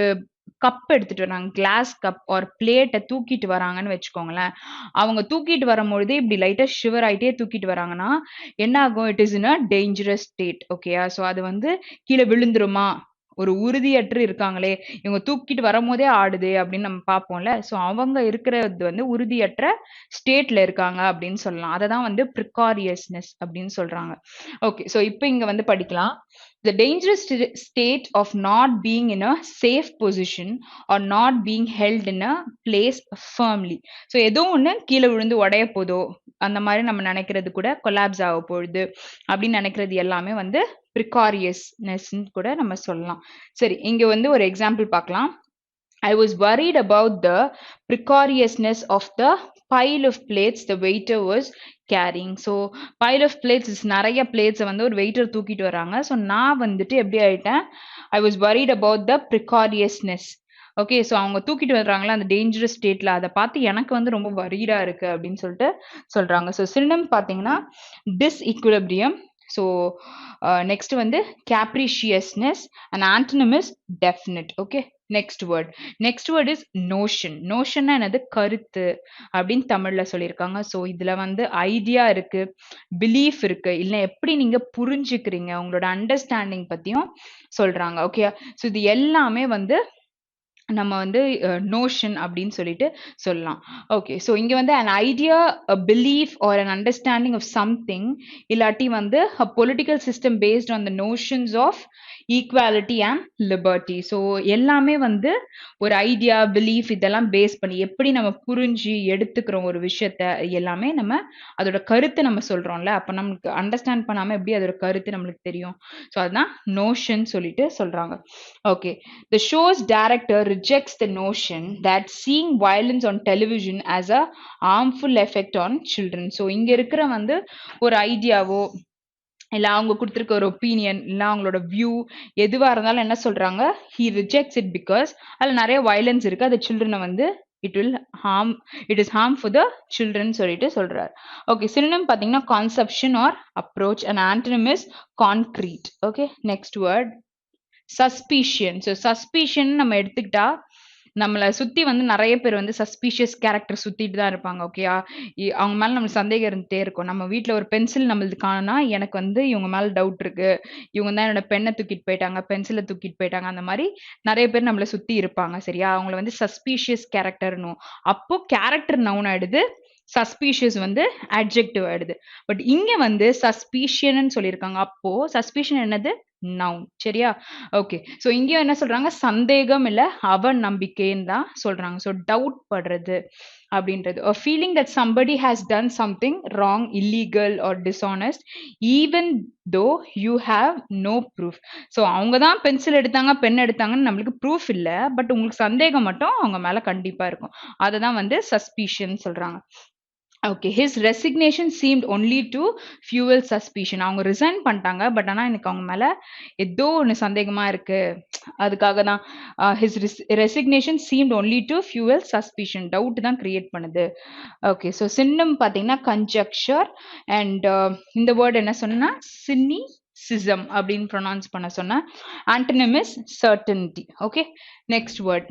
கப் எடுத்துட்டு வராங்க கிளாஸ் கப் ஒரு பிளேட்டை தூக்கிட்டு வராங்கன்னு வச்சுக்கோங்களேன் அவங்க தூக்கிட்டு வரும்பொழுது இப்படி லைட்டா ஷிவர் ஆயிட்டே தூக்கிட்டு வராங்கன்னா என்ன ஆகும் it is in a dangerous state ஓகேயா ஸோ அது வந்து கீழே விழுந்துருமா ஒரு உறுதியற்று இருக்காங்களே இவங்க தூக்கிட்டு வரும்போதே ஆடுது அப்படின்னு நம்ம பார்ப்போம்ல ஸோ அவங்க இருக்கிறது வந்து உறுதியற்ற ஸ்டேட்ல இருக்காங்க அப்படின்னு சொல்லலாம் அதை தான் வந்து ப்ரிகாரியஸ்னஸ் அப்படின்னு சொல்றாங்க ஓகே ஸோ இப்போ இங்க வந்து படிக்கலாம் the dangerous state of not being in a safe position or not being held in a place firmly so ஏதோ ஒண்ணு கீழே விழுந்து உடைய போதோ அந்த மாதிரி நம்ம நினைக்கிறது கூட கொலாப்ஸ் ஆக போகுது அப்படின்னு நினைக்கிறது எல்லாமே வந்து precariousness கூட நம்ம சொல்லலாம் சரி இங்க வந்து ஒரு எக்ஸாம்பிள் பார்க்கலாம் I was worried about the precariousness of the pile of plates the waiter was carrying so pile of plates is நிறைய plates வந்து ஒரு waiter தூக்கிட்டு வராங்க so நான் வந்துட்டு எப்படி ஆயிட்டேன் I was worried about the precariousness okay so அவங்க தூக்கிட்டு வர்றாங்களா அந்த டேஞ்சரஸ் ஸ்டேட்ல அதை பார்த்து எனக்கு வந்து ரொம்ப வரீடா இருக்கு அப்படின்னு சொல்லிட்டு சொல்றாங்க ஸோ சினோனிம் பார்த்தீங்கன்னா டிஸ்இக்விலிபிரியம் ஸோ நெக்ஸ்ட் வந்து capriciousness and antonym is definite okay next word is notion என்னது கருத்து அப்படின்னு தமிழ்ல சொல்லியிருக்காங்க ஸோ இதுல வந்து ஐடியா இருக்கு பிலீஃப் இருக்கு இல்லை எப்படி நீங்க புரிஞ்சுக்கிறீங்க உங்களோட அண்டர்ஸ்டாண்டிங் பத்தியும் சொல்றாங்க ஓகே ஸோ இது எல்லாமே வந்து நம்ம வந்து நோஷன் அப்படின்னு சொல்லிட்டு சொல்லலாம் ஓகே ஸோ இங்க வந்து an idea a belief or an understanding of something இல்லாட்டி வந்து a political system based on the notions of equality and liberty so எல்லாமே வந்து ஒரு ஐடியா பிலீஃப் இதெல்லாம் பேஸ் பண்ணி எப்படி நம்ம புரிஞ்சு எடுத்துக்கிறோம் ஒரு விஷயத்த எல்லாமே நம்ம அதோட கருத்து நம்ம சொல்றோம்ல அப்ப நமக்கு அண்டர்ஸ்டாண்ட் பண்ணாம எப்படி அதோட கருத்து நம்மளுக்கு தெரியும் ஸோ அதுதான் நோஷன் சொல்லிட்டு சொல்றாங்க okay the show's director rejects the notion that seeing violence on television as a harmful effect on children so இங்க இருக்கிற வந்து ஒரு ஐடியாவோ இல்ல அவங்க கொடுத்திருக்க ஒரு ஒப்பீனியன் இல்ல அவங்களோட வியூ எதுவா இருந்தாலும் என்ன சொல்றாங்க he rejects it because அதுல நிறைய வயலன்ஸ் இருக்கு அது சில்ட்ரனை வந்து it is harm for the children சொல்லிட்டு சொல்றாரு ஓகே சினோனிம் பாத்தீங்கன்னா conception or approach and antonym is concrete okay next word suspicion so suspicion நம்ம எடுத்துக்கிட்டா நம்மளை சுத்தி வந்து நிறைய பேர் வந்து சஸ்பீஷியஸ் கேரக்டர் சுத்திட்டு தான் இருப்பாங்க ஓகேயா அவங்க மேல நம்மளுக்கு சந்தேகம் இருந்துட்டே இருக்கும் நம்ம வீட்டுல ஒரு பென்சில் நம்மளுக்கு காணா எனக்கு வந்து இவங்க மேல டவுட் இருக்கு இவங்க தான் என்னோட பெண்ணை தூக்கிட்டு போயிட்டாங்க பென்சிலை தூக்கிட்டு போயிட்டாங்க அந்த மாதிரி நிறைய பேர் நம்மளை சுத்தி இருப்பாங்க சரியா அவங்கள வந்து சஸ்பீஷியஸ் கேரக்டர்னும் அப்போ கேரக்டர் நவுன் ஆயிடுது சஸ்பீஷியஸ் வந்து அட்ஜெக்டிவ் ஆயிடுது பட் இங்க வந்து சஸ்பீஷியன் சொல்லியிருக்காங்க அப்போ சஸ்பீஷன் என்னது noun. சரியா? ஓகே. ஸோ இங்கேயும் என்ன சொல்றாங்க? சந்தேகம் இல்ல அவநம்பிக்கைன்னு தான் சொல்றாங்க. ஸோ டவுட் படுறது அப்படின்றது. A feeling that somebody has done something wrong, illegal or dishonest, even though you have no proof. So அவங்க தான் பென்சில் எடுத்தாங்க, பென் எடுத்தாங்கன்னு நம்மளுக்கு ப்ரூஃப் இல்ல. பட் உங்களுக்கு சந்தேகம் மட்டும் அவங்க மேல கண்டிப்பா இருக்கும். அத தான் வந்து சஸ்பிஷன் சொல்றாங்க. Okay. His resignation seemed only to fuel suspicion. அவங்க ரிசைன் பண்ணிட்டாங்க. பட் ஆனா எனக்கு அவங்க மேல ஏதோ ஒண்ணு சந்தேகமா இருக்கு. அதுக்காக தான் his resignation seemed only to fuel suspicion. Doubt தான் கிரியேட் பண்ணுது. ஓகே. ஸோ சின்னம் பார்த்தீங்கன்னா கன்ஜக்ஷர் அண்ட் இந்த வேர்ட் என்ன சொன்னா சினிசிசம் அப்படின்னு ப்ரொனவுன்ஸ் பண்ண சொன்னா. Antonym is certainty. Okay. Next word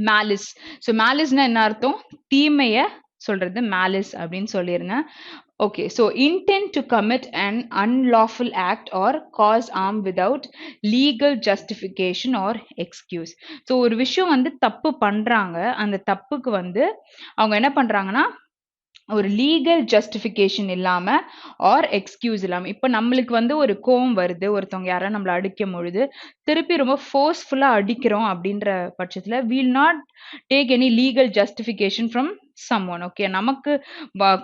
malice. So மேலிஸ்னா என்ன அர்த்தம்? தீமைய சொல்றது மேலிஸ் அப்படின்னு சொல்லியிருந்தேன். Okay. So intend to commit an unlawful act or cause harm without legal justification or excuse. So ஒரு விஷயம் வந்து தப்பு பண்றாங்க. அந்த தப்புக்கு வந்து அவங்க என்ன பண்றாங்கன்னா ஒரு லீகல் ஜஸ்டிஃபிகேஷன் இல்லாம ஆர் எக்ஸ்கியூஸ் இல்லாம. இப்ப நம்மளுக்கு வந்து ஒரு கோவம் வருது, ஒருத்தவங்க யாராவது நம்மள அடிக்கும் பொழுது திருப்பி ரொம்ப ஃபோர்ஸ்ஃபுல்லா அடிக்கிறோம் அப்படின்ற பட்சத்துல will not take any legal justification from someone. Okay. நமக்கு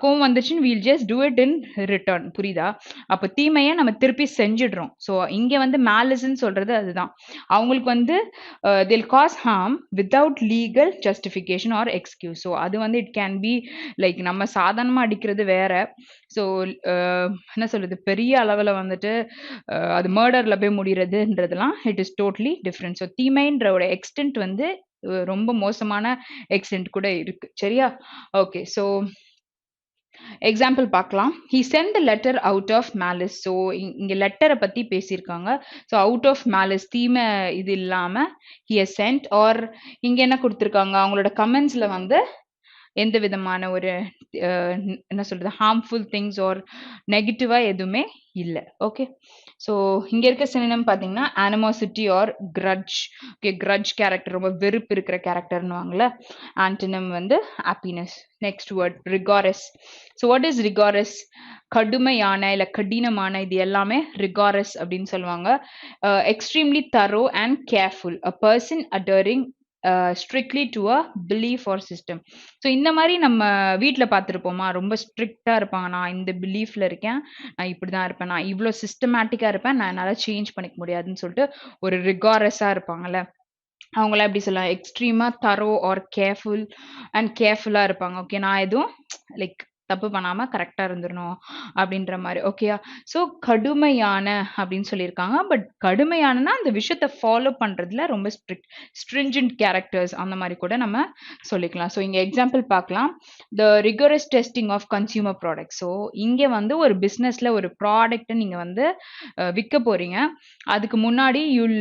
கோவம் வந்துச்சுன்னு wheel just do it in return. புரியுதா? அப்ப தீமையை நம்ம திருப்பி செஞ்சிடுறோம். ஸோ இங்க வந்து மேலிஸ்ன்னு சொல்றது அதுதான். அவங்களுக்கு வந்து they'll cause harm without legal justification or excuse. So அது வந்து இட் கேன் பி லைக் நம்ம சாதாரணமா அடிக்கிறது வேற. ஸோ என்ன சொல்றது, பெரிய அளவில் வந்துட்டு அது மர்டர்ல போய் முடிகிறதுன்றதுலாம் it is totally different. So தீமைன்றோட எக்ஸ்டென்ட் வந்து ரொம்ப மோசமான எக்ஸ்டென்ட் கூட இருக்கு. சரியா? ஓகே. ஸோ எக்ஸாம்பிள் பார்க்கலாம். he sent the letter out of malice. ஸோ இங்க லெட்டரை பத்தி பேசியிருக்காங்க. ஸோ அவுட் ஆஃப் malice தீமை இது இல்லாம he has sent. ஆர் இங்க என்ன கொடுத்துருக்காங்க, அவங்களோட கமெண்ட்ஸ்ல வந்து எந்த விதமான ஒரு என்ன சொல்றது ஹார்ம்ஃபுல் திங்ஸ் ஆர் நெகட்டிவா எதுவுமே இல்லை. ஓகே. ஸோ இங்க இருக்க சினோனிம் பார்த்தீங்கன்னா animosity or grudge. Okay. Grudge character, ரொம்ப வெறுப்பு இருக்கிற கேரக்டர்னுவாங்கல்ல. ஆன்டனிம் வந்து happiness. Next word rigorous. So what is rigorous? கடுமையான இல்ல கடினமான, இது எல்லாமே ரிகாரஸ் அப்படின்னு சொல்லுவாங்க. Extremely thorough and careful. A person adhering strictly to a belief or system. ஸோ இந்த மாதிரி நம்ம வீட்டில் பார்த்துருப்போமா, ரொம்ப ஸ்ட்ரிக்டா இருப்பாங்க. நான் இந்த பிலீஃப்ல இருக்கேன், நான் இப்படிதான் இருப்பேன், நான் இவ்வளோ சிஸ்டமேட்டிக்கா இருப்பேன், நான் என்னால் சேஞ்ச் பண்ணிக்க முடியாதுன்னு சொல்லிட்டு ஒரு ரிகாரஸா இருப்பாங்கல்ல. அவங்கள எப்படி சொல்லலாம்? எக்ஸ்ட்ரீமா தரோ ஆர் கேர்ஃபுல் அண்ட் கேர்ஃபுல்லா இருப்பாங்க. ஓகே. நான் எதுவும் லைக் தப்பு பண்ணாம கரெக்டா இருந்துடணும் அப்படின்ற மாதிரி. ஓகேயா? ஸோ கடுமையான அப்படின்னு சொல்லியிருக்காங்க. பட் கடுமையானனா அந்த விஷயத்த ஃபாலோ பண்றதுல ரொம்ப ஸ்ட்ரிஞ்சன்ட் கேரக்டர்ஸ் அந்த மாதிரி கூட நம்ம சொல்லிக்கலாம். ஸோ இங்க எக்ஸாம்பிள் பார்க்கலாம். The rigorous testing of consumer product. So இங்க வந்து ஒரு பிஸ்னஸ்ல ஒரு ப்ராடக்ட்டை நீங்க வந்து விற்க போறீங்க. அதுக்கு முன்னாடி you'll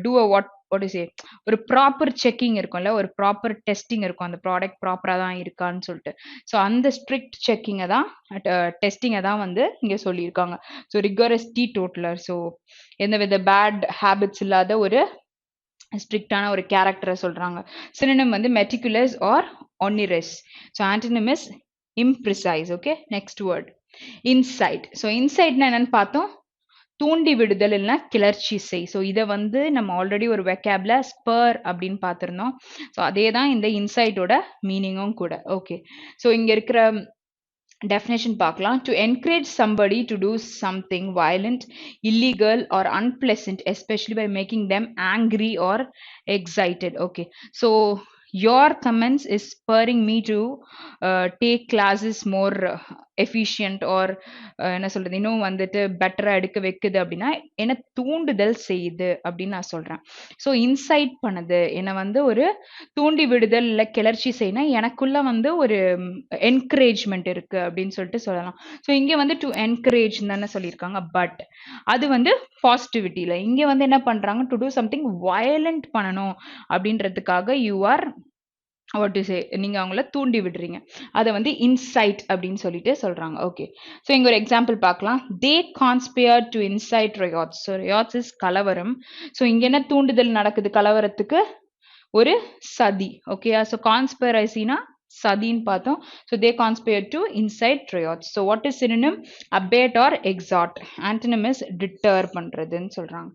two a what is ஒரு ப்ராப்பர் செக்கிங் இருக்கும்ல, ஒரு ப்ராப்பர் டெஸ்டிங் இருக்கும், அந்த ப்ராடக்ட் ப்ராப்பரா தான் இருக்கான்னு சொல்லிட்டு. ஸோ அந்த ஸ்ட்ரிக்ட் செக்கிங்கை தான் டெஸ்டிங்கை தான் வந்து இங்க சொல்லியிருக்காங்க. So rigorous teetotaller. So எந்தவித பேட் ஹேபிட்ஸ் இல்லாத ஒரு ஸ்ட்ரிக்டான ஒரு கேரக்டரை சொல்றாங்க. சினோனிம் வந்து meticulous or onerous. So antonym is imprecise. Okay. Next word incite. So இன்சைட்னா என்னன்னு பார்த்தோம், தூண்டி விடுதல் இல்லைன்னா கிளர்ச்சி செய். ஸோ இதை வந்து நம்ம ஆல்ரெடி ஒரு வெக்காப்ல ஸ்பர் அப்படின்னு பார்த்துருந்தோம். ஸோ அதே தான் இந்த இன்சைட்டோட மீனிங்கும் கூட. ஓகே. ஸோ இங்க இருக்கிற definition பார்க்கலாம். To encourage somebody to do something violent, illegal or unpleasant, especially by making them angry or excited. Okay. So your comments is spurring me to take classes more efficient or என்ன சொல்றது, இன்னும் வந்துட்டு பெட்டரா எடுக்க வைக்குது அப்படின்னா என்ன தூண்டுதல் செய்யுது அப்படின்னு நான் சொல்றேன். ஸோ இன்சைட் பண்ணுது, என்னை வந்து ஒரு தூண்டி விடுதல் இல்லை கிளர்ச்சி செய்யணும், எனக்குள்ள வந்து ஒரு என்கரேஜ்மெண்ட் இருக்கு அப்படின்னு சொல்லிட்டு சொல்லலாம். ஸோ இங்க வந்து டு என்கரேஜ் தானே சொல்லியிருக்காங்க. பட் அது வந்து பாசிட்டிவிட்டியில இங்க வந்து என்ன பண்றாங்க, டு டூ சம்திங் வயலண்ட் பண்ணணும் அப்படின்றதுக்காக you are what to say, நீங்க அவங்கள தூண்டி விடுறீங்க. அதை வந்து இன்சைட் அப்படின்னு சொல்லிட்டு சொல்றாங்க. ஓகே. ஸோ இங்க ஒரு எக்ஸாம்பிள் பார்க்கலாம். They conspire to incite riots. So riots is கலவரம். ஸோ இங்க என்ன தூண்டுதல் நடக்குது கலவரத்துக்கு? ஒரு சதி. ஓகேயா? ஸோ கான்ஸ்பிரசினா சதின்னு பார்த்தோம். So they conspire to incite riots. So what is synonym? Abate or exhort. Antonym is deter பண்றதுன்னு சொல்றாங்க.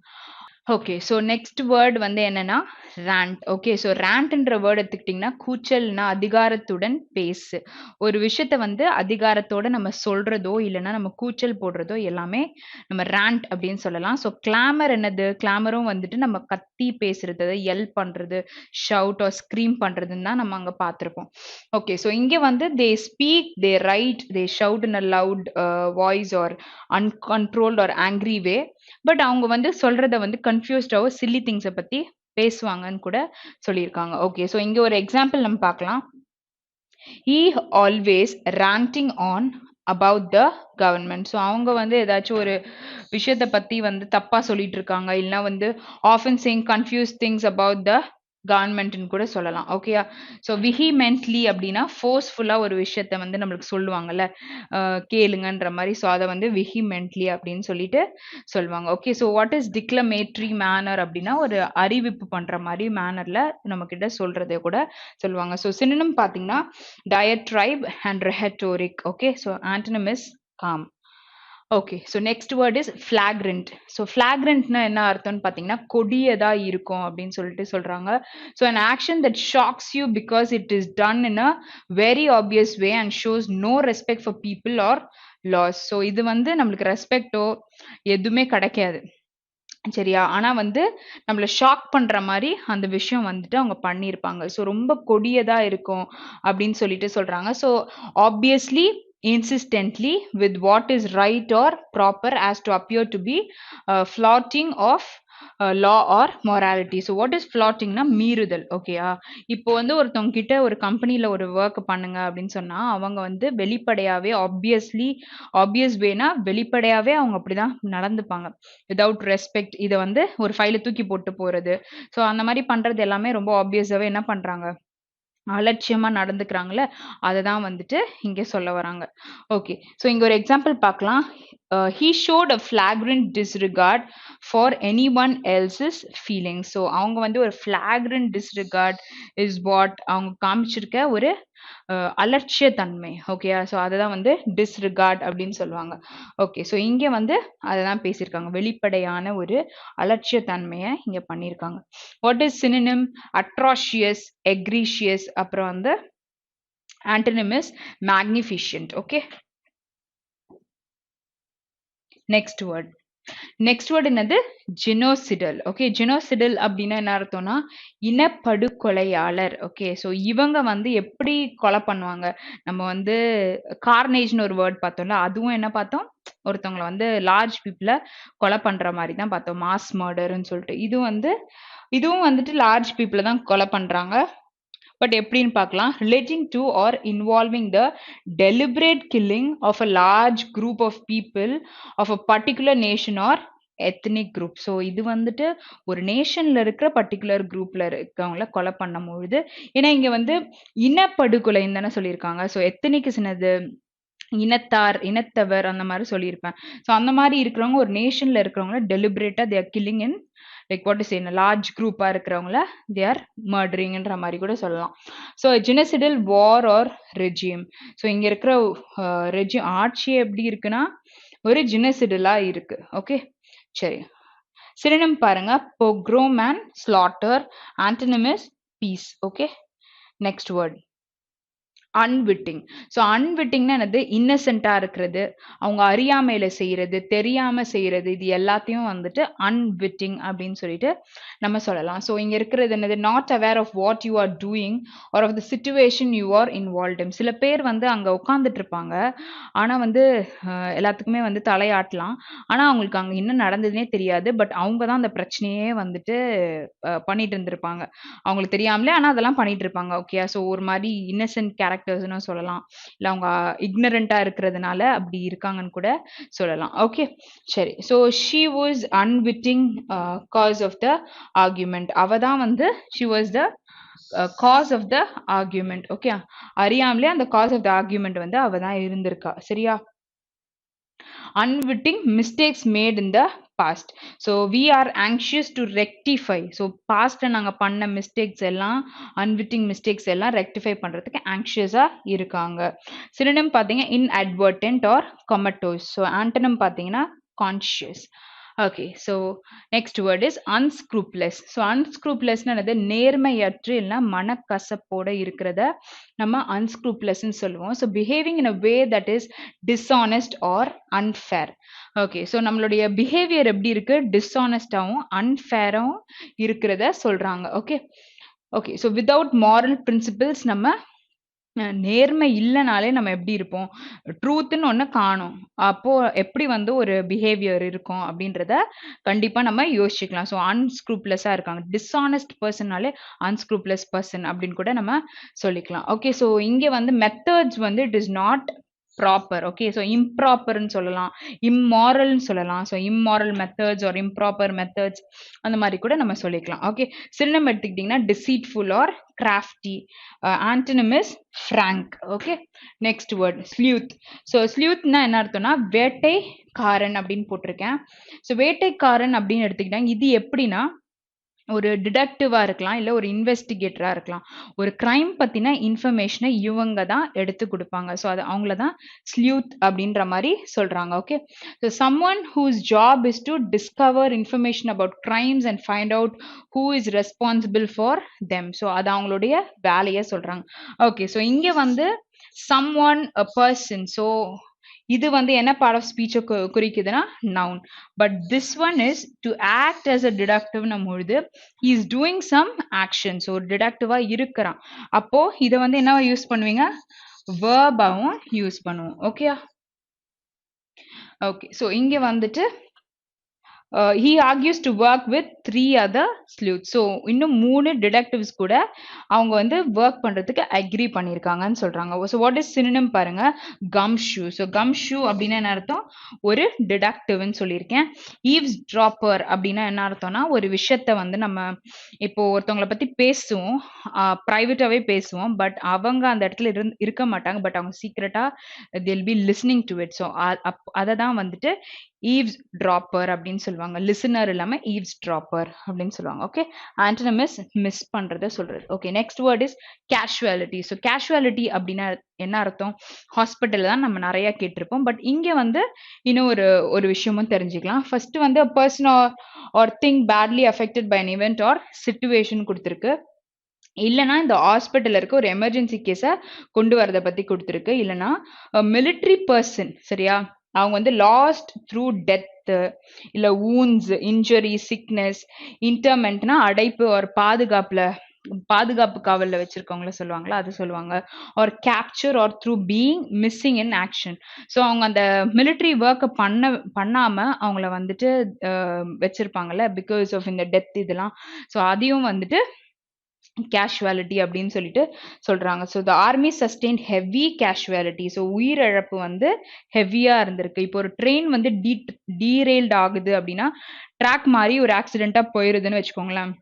ஓகே. ஸோ நெக்ஸ்ட் வேர்ட் வந்து என்னன்னா ராண்ட். ஓகே. ஸோ ராண்ட்ன்ற வேர்ட் எடுத்துக்கிட்டிங்கன்னா கூச்சல்னா அதிகாரத்துடன் பேசு. ஒரு விஷயத்த வந்து அதிகாரத்தோட நம்ம சொல்றதோ இல்லைன்னா நம்ம கூச்சல் போடுறதோ எல்லாமே நம்ம ராண்ட் அப்படின்னு சொல்லலாம். ஸோ கிளாமர் என்னது? கிளாமரும் வந்துட்டு நம்ம கத்தி பேசுறது, எல் பண்றது, ஷவுட் ஆர் ஸ்க்ரீம் பண்றதுன்னு தான் நம்ம அங்கே பார்த்துருப்போம். ஓகே. ஸோ இங்கே வந்து they speak, they write, they shout in a loud voice or uncontrolled or angry way. But அவங்க வந்து சொல்றத வந்து கன்ஃபியூஸ்டாவோ சில்லி திங்ஸை பத்தி பேசுவாங்கன்னு கூட சொல்லியிருக்காங்க. ஓகே. ஸோ இங்க ஒரு எக்ஸாம்பிள் நம்ம பார்க்கலாம். He always ranting on about the government. So அவங்க வந்து ஏதாச்சும் ஒரு விஷயத்தை பத்தி வந்து தப்பா சொல்லிட்டு இருக்காங்க, இல்லைன்னா வந்து often saying confused things about the கவர்மெண்ட்னு கூட சொல்லலாம். ஓகேயா? ஸோ விஹிமென்ட்லி அப்படின்னா ஃபோர்ஸ்ஃபுல்லா ஒரு விஷயத்த வந்து நம்மளுக்கு சொல்லுவாங்கல்ல, கேளுங்கன்ற மாதிரி. ஸோ அதை வந்து விஹிமென்ட்லி அப்படின்னு சொல்லிட்டு சொல்லுவாங்க. Okay. So what is declamatory manner அப்படின்னா ஒரு அறிவிப்பு பண்ற மாதிரி மேனர்ல நம்ம கிட்ட சொல்றதை கூட சொல்லுவாங்க. ஸோ சினோனிம் பார்த்தீங்கன்னா diatribe and rhetoric. Okay. So antonym is calm. Okay. So next word is flagrant. So ஃபிளாக்ரண்ட்னா என்ன அர்த்தம்னு பார்த்தீங்கன்னா கொடியதா இருக்கும் அப்படின்னு சொல்லிட்டு சொல்றாங்க. ஸோ an action that shocks you because it is done in a very obvious way and shows no respect for people or laws. So இது வந்து நம்மளுக்கு ரெஸ்பெக்டோ எதுவுமே கிடைக்காது, சரியா? ஆனா வந்து நம்மள ஷாக் பண்ற மாதிரி அந்த விஷயம் வந்துட்டு அவங்க பண்ணியிருப்பாங்க. ஸோ ரொம்ப கொடியதா இருக்கும் அப்படின்னு சொல்லிட்டு சொல்றாங்க. So obviously insistently with what is right or proper as to appear to be flouting of law or morality. So what is flouting னா மீறுதல். ஓகேயா? இப்போ வந்து ஒருத்தவங்க கிட்ட ஒரு கம்பெனில ஒரு ஒர்க் பண்ணுங்க அப்படின்னு சொன்னா அவங்க வந்து வெளிப்படையாவே ஆப்வியஸ் வேனா வெளிப்படையாவே அவங்க அப்படிதான் நடந்துப்பாங்க. வித்வுட் ரெஸ்பெக்ட் இதை வந்து ஒரு ஃபைலை தூக்கி போட்டு போறது, ஸோ அந்த மாதிரி பண்றது எல்லாமே ரொம்ப ஆப்வியஸாவே என்ன பண்றாங்க, அலட்சியமா நடந்துக்கிறாங்கல்ல, அதை தான் வந்துட்டு இங்க சொல்ல வராங்க. ஓகே. ஸோ இங்க ஒரு எக்ஸாம்பிள் பார்க்கலாம். He showed a flagrant disregard for anyone else's feelings. So அவங்க வந்து ஒரு flagrant disregard is what அவங்க காமிச்சிருக்க ஒரு அலட்சிய தன்மை. ஓகேயா? ஸோ அதை தான் வந்து டிஸ்ரிகார்ட் அப்படின்னு சொல்லுவாங்க. ஓகே. ஸோ இங்கே வந்து அதை தான் பேசியிருக்காங்க, வெளிப்படையான ஒரு அலட்சிய தன்மையை இங்க பண்ணியிருக்காங்க. What is synonym? Atrocious, egregious, அப்புறம் வந்து antonym is magnificent. Okay. Next word. Next word என்னது? ஜெனோசிடல். ஓகே. ஜெனோசிடல் அப்படின்னா என்ன அர்த்தம்னா இனப்படுகொலையாளர். ஓகே. ஸோ இவங்க வந்து எப்படி கொலை பண்ணுவாங்க? நம்ம வந்து கார்னேஜ்னு ஒரு வேர்ட் பார்த்தோம்ல, அதுவும் என்ன பார்த்தோம், ஒருத்தவங்களை வந்து லார்ஜ் பீப்புளை கொலை பண்ற மாதிரி தான் பார்த்தோம், மாஸ் மர்டர்ன்னு சொல்லிட்டு. இதுவும் வந்துட்டு லார்ஜ் பீப்புளை தான் கொலை பண்றாங்க. பட் எப்படின்னு பார்க்கலாம். Relating to or involving the deliberate killing of a large group of people of a particular nation or ethnic group. So இது வந்துட்டு ஒரு நேஷன்ல இருக்கிற பர்டிகுலர் குரூப்ல இருக்கவங்கள கொலை பண்ணும்பொழுது, ஏன்னா இங்க வந்து இனப்படுகொலைன்னு தானே சொல்லியிருக்காங்க. ஸோ எத்தனிக்கு சின்னது இனத்தார், இனத்தவர் அந்த மாதிரி சொல்லியிருப்பேன். ஸோ அந்த மாதிரி இருக்கிறவங்க ஒரு நேஷன்ல இருக்கிறவங்கள டெலிபரேட்டா they are killing in like what is in large குரூப்பா இருக்கிறவங்கள தே ஆர் மர்டரிங்ன்ற மாதிரி கூட சொல்லலாம். So genocidal war or regime. So இங்க இருக்கிற ரெஜிம் ஆட்சி எப்படி இருக்குன்னா ஒரு ஜெனசிடலா இருக்கு. ஓகே. சரி. சினோனிம் பாருங்க. pogrom and slaughter. Antonym is peace. Okay. Next word unwitting. So அன்விட்டிங்னா என்னது? இன்னசென்ட்டா இருக்கிறது, அவங்க அறியாமையில செய்யறது, தெரியாம செய்யறது, இது எல்லாத்தையும் வந்துட்டு அன்விட்டிங் அப்படின்னு சொல்லிட்டு நம்ம சொல்லலாம். ஸோ இங்க இருக்கிறது என்னது? Not aware of what you are doing or of the situation you are involve in. சில பேர் வந்து அங்க உட்காந்துட்டு இருப்பாங்க, ஆனா வந்து எல்லாத்துக்குமே வந்து தலையாட்டலாம், ஆனா அவங்களுக்கு அங்க என்ன நடந்ததுன்னே தெரியாது. பட் அவங்க தான் அந்த பிரச்சனையே வந்துட்டு பண்ணிட்டு இருந்திருப்பாங்க அவங்களுக்கு தெரியாமலே, ஆனா அதெல்லாம் பண்ணிட்டு இருப்பாங்க. ஓகே. ஸோ ஒரு மாதிரி இன்னசென்ட் கேரக்டர்ஸ்னு சொல்லலாம், இல்ல அவங்க இக்னரண்டா இருக்கிறதுனால அப்படி இருக்காங்கன்னு கூட சொல்லலாம். ஓகே. சரி. So she was unwitting cause of the argument. அவ தான் வந்து she was the cause of the argument. Okay. அறியாமலே அந்த காஸ் ஆஃப் த ஆர்கியூமெண்ட் வந்து அவ தான் இருந்திருக்கா. சரியா? Unwitting mistakes made in the past. So we are anxious to rectify. So past நாங்க பண்ண mistakes எல்லாம் unwitting mistakes எல்லாம் rectify பண்றதுக்கு anxious இருக்காங்க. synonym பாத்தீங்க inadvertent or comatose. So antonym பாத்தீங்கன்னா conscious. Okay, so next word is unscrupulous. So unscrupulous என்னது நேர்மையற்று இல்ல மனக்கசப்போட இருக்கிறத நம்ம unscrupulous ன்னு சொல்லுவோம். So behaving in a way that is dishonest or unfair. Okay, so நம்மளுடைய behavior எப்படி இருக்கு dishonest-ஆவும் unfair-ஆவும் இருக்கிறத சொல்றாங்க. Okay, okay, so without moral principles நம்ம நேர்மை இல்லனாலே நம்ம எப்படி இருப்போம் ட்ரூத்னு ஒன்று காணும் அப்போ எப்படி வந்து ஒரு பிஹேவியர் இருக்கும் அப்படின்றத கண்டிப்பா நம்ம யோசிச்சுக்கலாம் ஸோ அன்ஸ்க்ரூப்லஸாக இருக்காங்க டிஸ்ஆனஸ்ட் பர்சன்னாலே அன்ஸ்க்ரூப்லஸ் பர்சன் அப்படின்னு கூட நம்ம சொல்லிக்கலாம் ஓகே ஸோ இங்கே வந்து மெத்தட்ஸ் வந்து it is not proper okay so இம்ப்ராப்பர்னு சொல்லலாம் இம்மாரல்னு சொல்லலாம் so immoral methods or improper methods அந்த மாதிரி கூட நம்ம சொல்லிக்கலாம் ஓகே சின்னம் எடுத்துக்கிட்டிங்கன்னா deceitful or crafty antonym is frank okay next word sleuth so sleuth na என்ன அர்த்தம்னா வேட்டைக்காரன் அப்படின்னு போட்டிருக்கேன் so வேட்டைக்காரன் அப்படின்னு எடுத்துக்கிட்டாங்க இது எப்படின்னா ஒரு டிடெக்டிவா இருக்கலாம் இல்ல ஒரு இன்வெஸ்டிகேட்டரா இருக்கலாம் ஒரு கிரைம் பத்தின இன்ஃபர்மேஷனை இவங்க தான் எடுத்து கொடுப்பாங்க ஸோ அது அவங்கள தான் ஸ்லியூத் அப்படின்ற மாதிரி சொல்றாங்க okay so someone whose job is to discover information about crimes and find out who is responsible for them so அது அவங்களுடைய வேலையை சொல்றாங்க ஓகே ஸோ இங்க வந்து someone a person so இது வந்து என்ன பார்ட் ஆஃப் ஸ்பீச்சை குறிக்குதுன்னா noun but this one is to act as a detective பொழுது is doing some action so டிடக்டிவா இருக்கிறான் அப்போ இதை வந்து என்னவா யூஸ் பண்ணுவீங்க வேர்பாவும் யூஸ் பண்ணுவோம் ஓகே ஓகே ஸோ இங்க வந்துட்டு he argues to work with 3 other sleuths so இன்னும் 3 detectives கூட அவங்க வந்து work பண்றதுக்கு agree பண்ணிருக்காங்கன்னு சொல்றாங்க so what is synonym பாருங்க gumshoe so gumshoe அப்படினா என்ன அர்த்தம் ஒரு detective ன்னு சொல்லிருக்கேன் eavesdropper அப்படினா என்ன அர்த்தம்னா ஒரு விஷயத்தை வந்து நம்ம இப்போ ஒருத்தவங்கள பத்தி பேசுவோம் பிரைவேட்டாவே பேசுவோம் பட் அவங்க அந்த இடத்துல இருக்க மாட்டாங்க பட் அவங்க சீக்ரெட்டா they'll be listening to it so அத தான் வந்துட்டு eavesdropper அப்படின்னு சொல்லுவாங்க லிசனர் இல்லாம eavesdropper அப்படின்னு சொல்லுவாங்க ஓகே antonym is மிஸ் பண்றத சொல்றது okay next word is casualty so casualty அப்படின்னா என்ன அர்த்தம் ஹாஸ்பிட்டல் தான் நம்ம நிறைய கேட்டிருப்போம் பட் இங்க வந்து இன்னும் ஒரு விஷயமும் தெரிஞ்சுக்கலாம் ஃபர்ஸ்ட் வந்து a person or thing badly affected by an event or situation கொடுத்திருக்கு இல்லனா இந்த ஹாஸ்பிட்டல்ல இருக்க ஒரு எமர்ஜென்சி கேஸ கொண்டு வரத பத்தி கொடுத்திருக்கு இல்லனா military person சரியா அவங்க வந்து லாஸ்ட் த்ரூ டெத் இல்ல வூண்ட்ஸ் இன்ஜுரி சிக்னஸ் இன்டர்மெண்ட்னா அடைப்பு ஒரு பாதுகாப்பு காவல்ல வச்சிருக்கவங்கள சொல்லுவாங்களா அது சொல்லுவாங்க or capture or through being missing in action so அவங்க அந்த மிலிட்ரி ஒர்க்கை பண்ணாம அவங்கள வந்துட்டு வச்சிருப்பாங்கல்ல பிகாஸ் ஆஃப் இந்த டெத் இதெல்லாம் ஸோ அதையும் வந்துட்டு casualty அப்படின்னு சொல்லிட்டு சொல்றாங்க so the army sustained heavy casualty so உயிரிழப்பு வந்து ஹெவியா இருந்திருக்கு இப்போ ஒரு ட்ரெயின் வந்து டீரெயில்ட் ஆகுது அப்படின்னா ட்ராக் மாதிரி ஒரு ஆக்சிடென்ட்டா போயிருதுன்னு வச்சுக்கோங்களேன்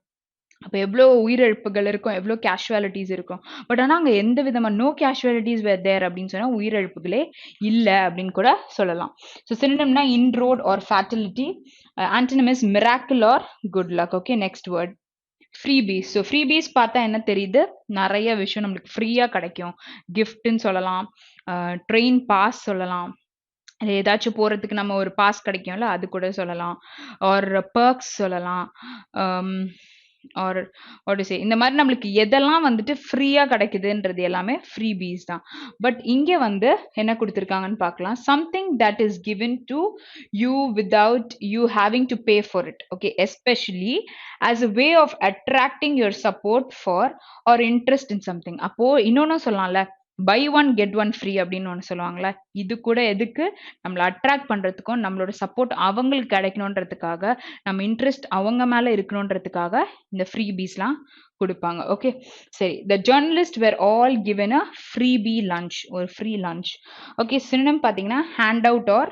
அப்போ எவ்வளோ உயிரிழப்புகள் இருக்கும் எவ்வளோ கேஷுவாலிட்டிஸ் இருக்கும் பட் ஆனால் அங்கே எந்த விதமாக நோ கேஷுவாலிட்டிஸ் வேர் தேர் அப்படின்னு சொன்னால் உயிரிழப்புகளே இல்லை அப்படின்னு கூட சொல்லலாம் ஸோ சினோனிம்னா inroad or fatality antonym is miracle or good luck okay next word freebies so freebies பார்த்தா என்ன தெரியுது நிறைய விஷயம் நம்மளுக்கு ஃப்ரீயா கிடைக்கும் கிஃப்ட்னு சொல்லலாம் ட்ரெயின் பாஸ் சொல்லலாம் ஏதாச்சும் போறதுக்கு நம்ம ஒரு பாஸ் கிடைக்கும்ல அது கூட சொல்லலாம் ஆர் பர்க்ஸ் சொல்லலாம் ஆர் இந்த மாதிரி நம்மளுக்கு எதெல்லாம் வந்துட்டு ஃப்ரீயா கிடைக்குதுன்றது எல்லாமே ஃப்ரீபீஸ் தான் பட் இங்க வந்து என்ன கொடுத்துருக்காங்கன்னு பார்க்கலாம் something that is given to you without you having to pay for it okay especially as a way of attracting your support for or interest in something அப்போ இன்னொன்னு சொல்லலாம்ல buy one get one free அப்படின்னு ஒன்று சொல்லுவாங்களே இது கூட எதுக்கு நம்மளை அட்ராக்ட் பண்றதுக்கும் நம்மளோட சப்போர்ட் அவங்களுக்கு கிடைக்கணுன்றதுக்காக நம்ம இன்ட்ரெஸ்ட் அவங்க மேல இருக்கணுன்றதுக்காக இந்த ஃப்ரீ பீஸ்லாம் கொடுப்பாங்க ஓகே சரி the journalist were all given a freebie lunch ஒரு ஃப்ரீ லஞ்ச் ஓகே சினோனிம் பார்த்தீங்கன்னா hand out or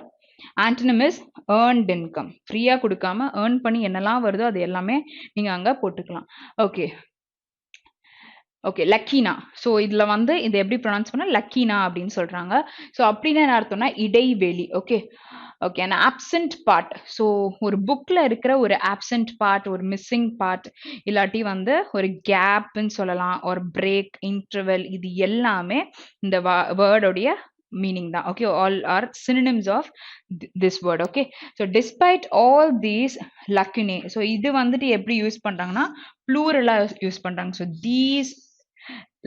antonym is earned income ஃப்ரீயா கொடுக்காம ஏர்ன் பண்ணி என்னெல்லாம் வருதோ அது எல்லாமே நீங்க அங்க போட்டுக்கலாம் ஓகே ஓகே. லக்கீனா. ஸோ இதுல வந்து இத எப்படி ப்ரொனவுன்ஸ் பண்ணா லக்கீனா அப்படின்னு சொல்றாங்க. ஸோ அப்படின்னா என்ன அர்த்தம்னா இடைவெளி. Okay. Okay. An absent part. So ஒரு புக்ல இருக்கிற ஒரு ஆப்சென்ட் பார்ட், ஒரு மிஸ்ஸிங் பார்ட் இல்லாட்டி வந்து ஒரு கேப்ன்னு சொல்லலாம். ஒரு பிரேக், இன்டர்வல் இது எல்லாமே இந்த வேர்டோடைய மீனிங் தான். Okay. All are synonyms of this word. Okay. So despite all these lacunae. So இது வந்துட்டு எப்படி யூஸ் பண்றாங்கன்னா ப்ளூரலா யூஸ் பண்றாங்க. So these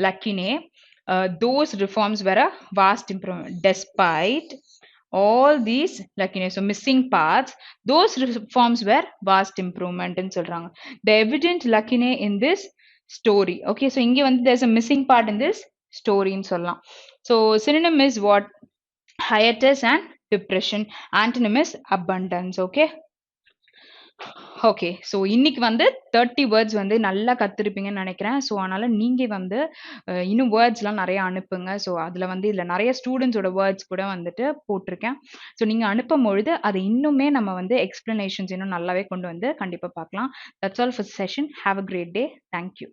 Lakine, those reforms were a vast improvement. Despite all these Lakine, so missing parts, those reforms were vast improvement in சொல்றாங்க. The evident Lakine in this story. Okay, so இங்க வந்து there's a missing part in this story ன்னு சொல்லலாம். So synonym is what? Hiatus and depression. Antonym is abundance. Okay. Okay. So இன்னைக்கு வந்து 30 words வந்து நல்லா கத்திருப்பீங்கன்னு நினைக்கிறேன். ஸோ அதனால நீங்க வந்து இன்னும் வேர்ட்ஸ்லாம் நிறைய அனுப்புங்க. ஸோ அதுல வந்து இதுல நிறைய ஸ்டூடெண்ட்ஸோட வேர்ட்ஸ் கூட வந்துட்டு போட்டிருக்கேன். ஸோ நீங்க அனுப்பும் பொழுது அதை இன்னுமே நம்ம வந்து எக்ஸ்பிளனேஷன்ஸ் இன்னும் நல்லாவே கொண்டு வந்து கண்டிப்பா பார்க்கலாம். That's all for session. Have a great day. Thank you.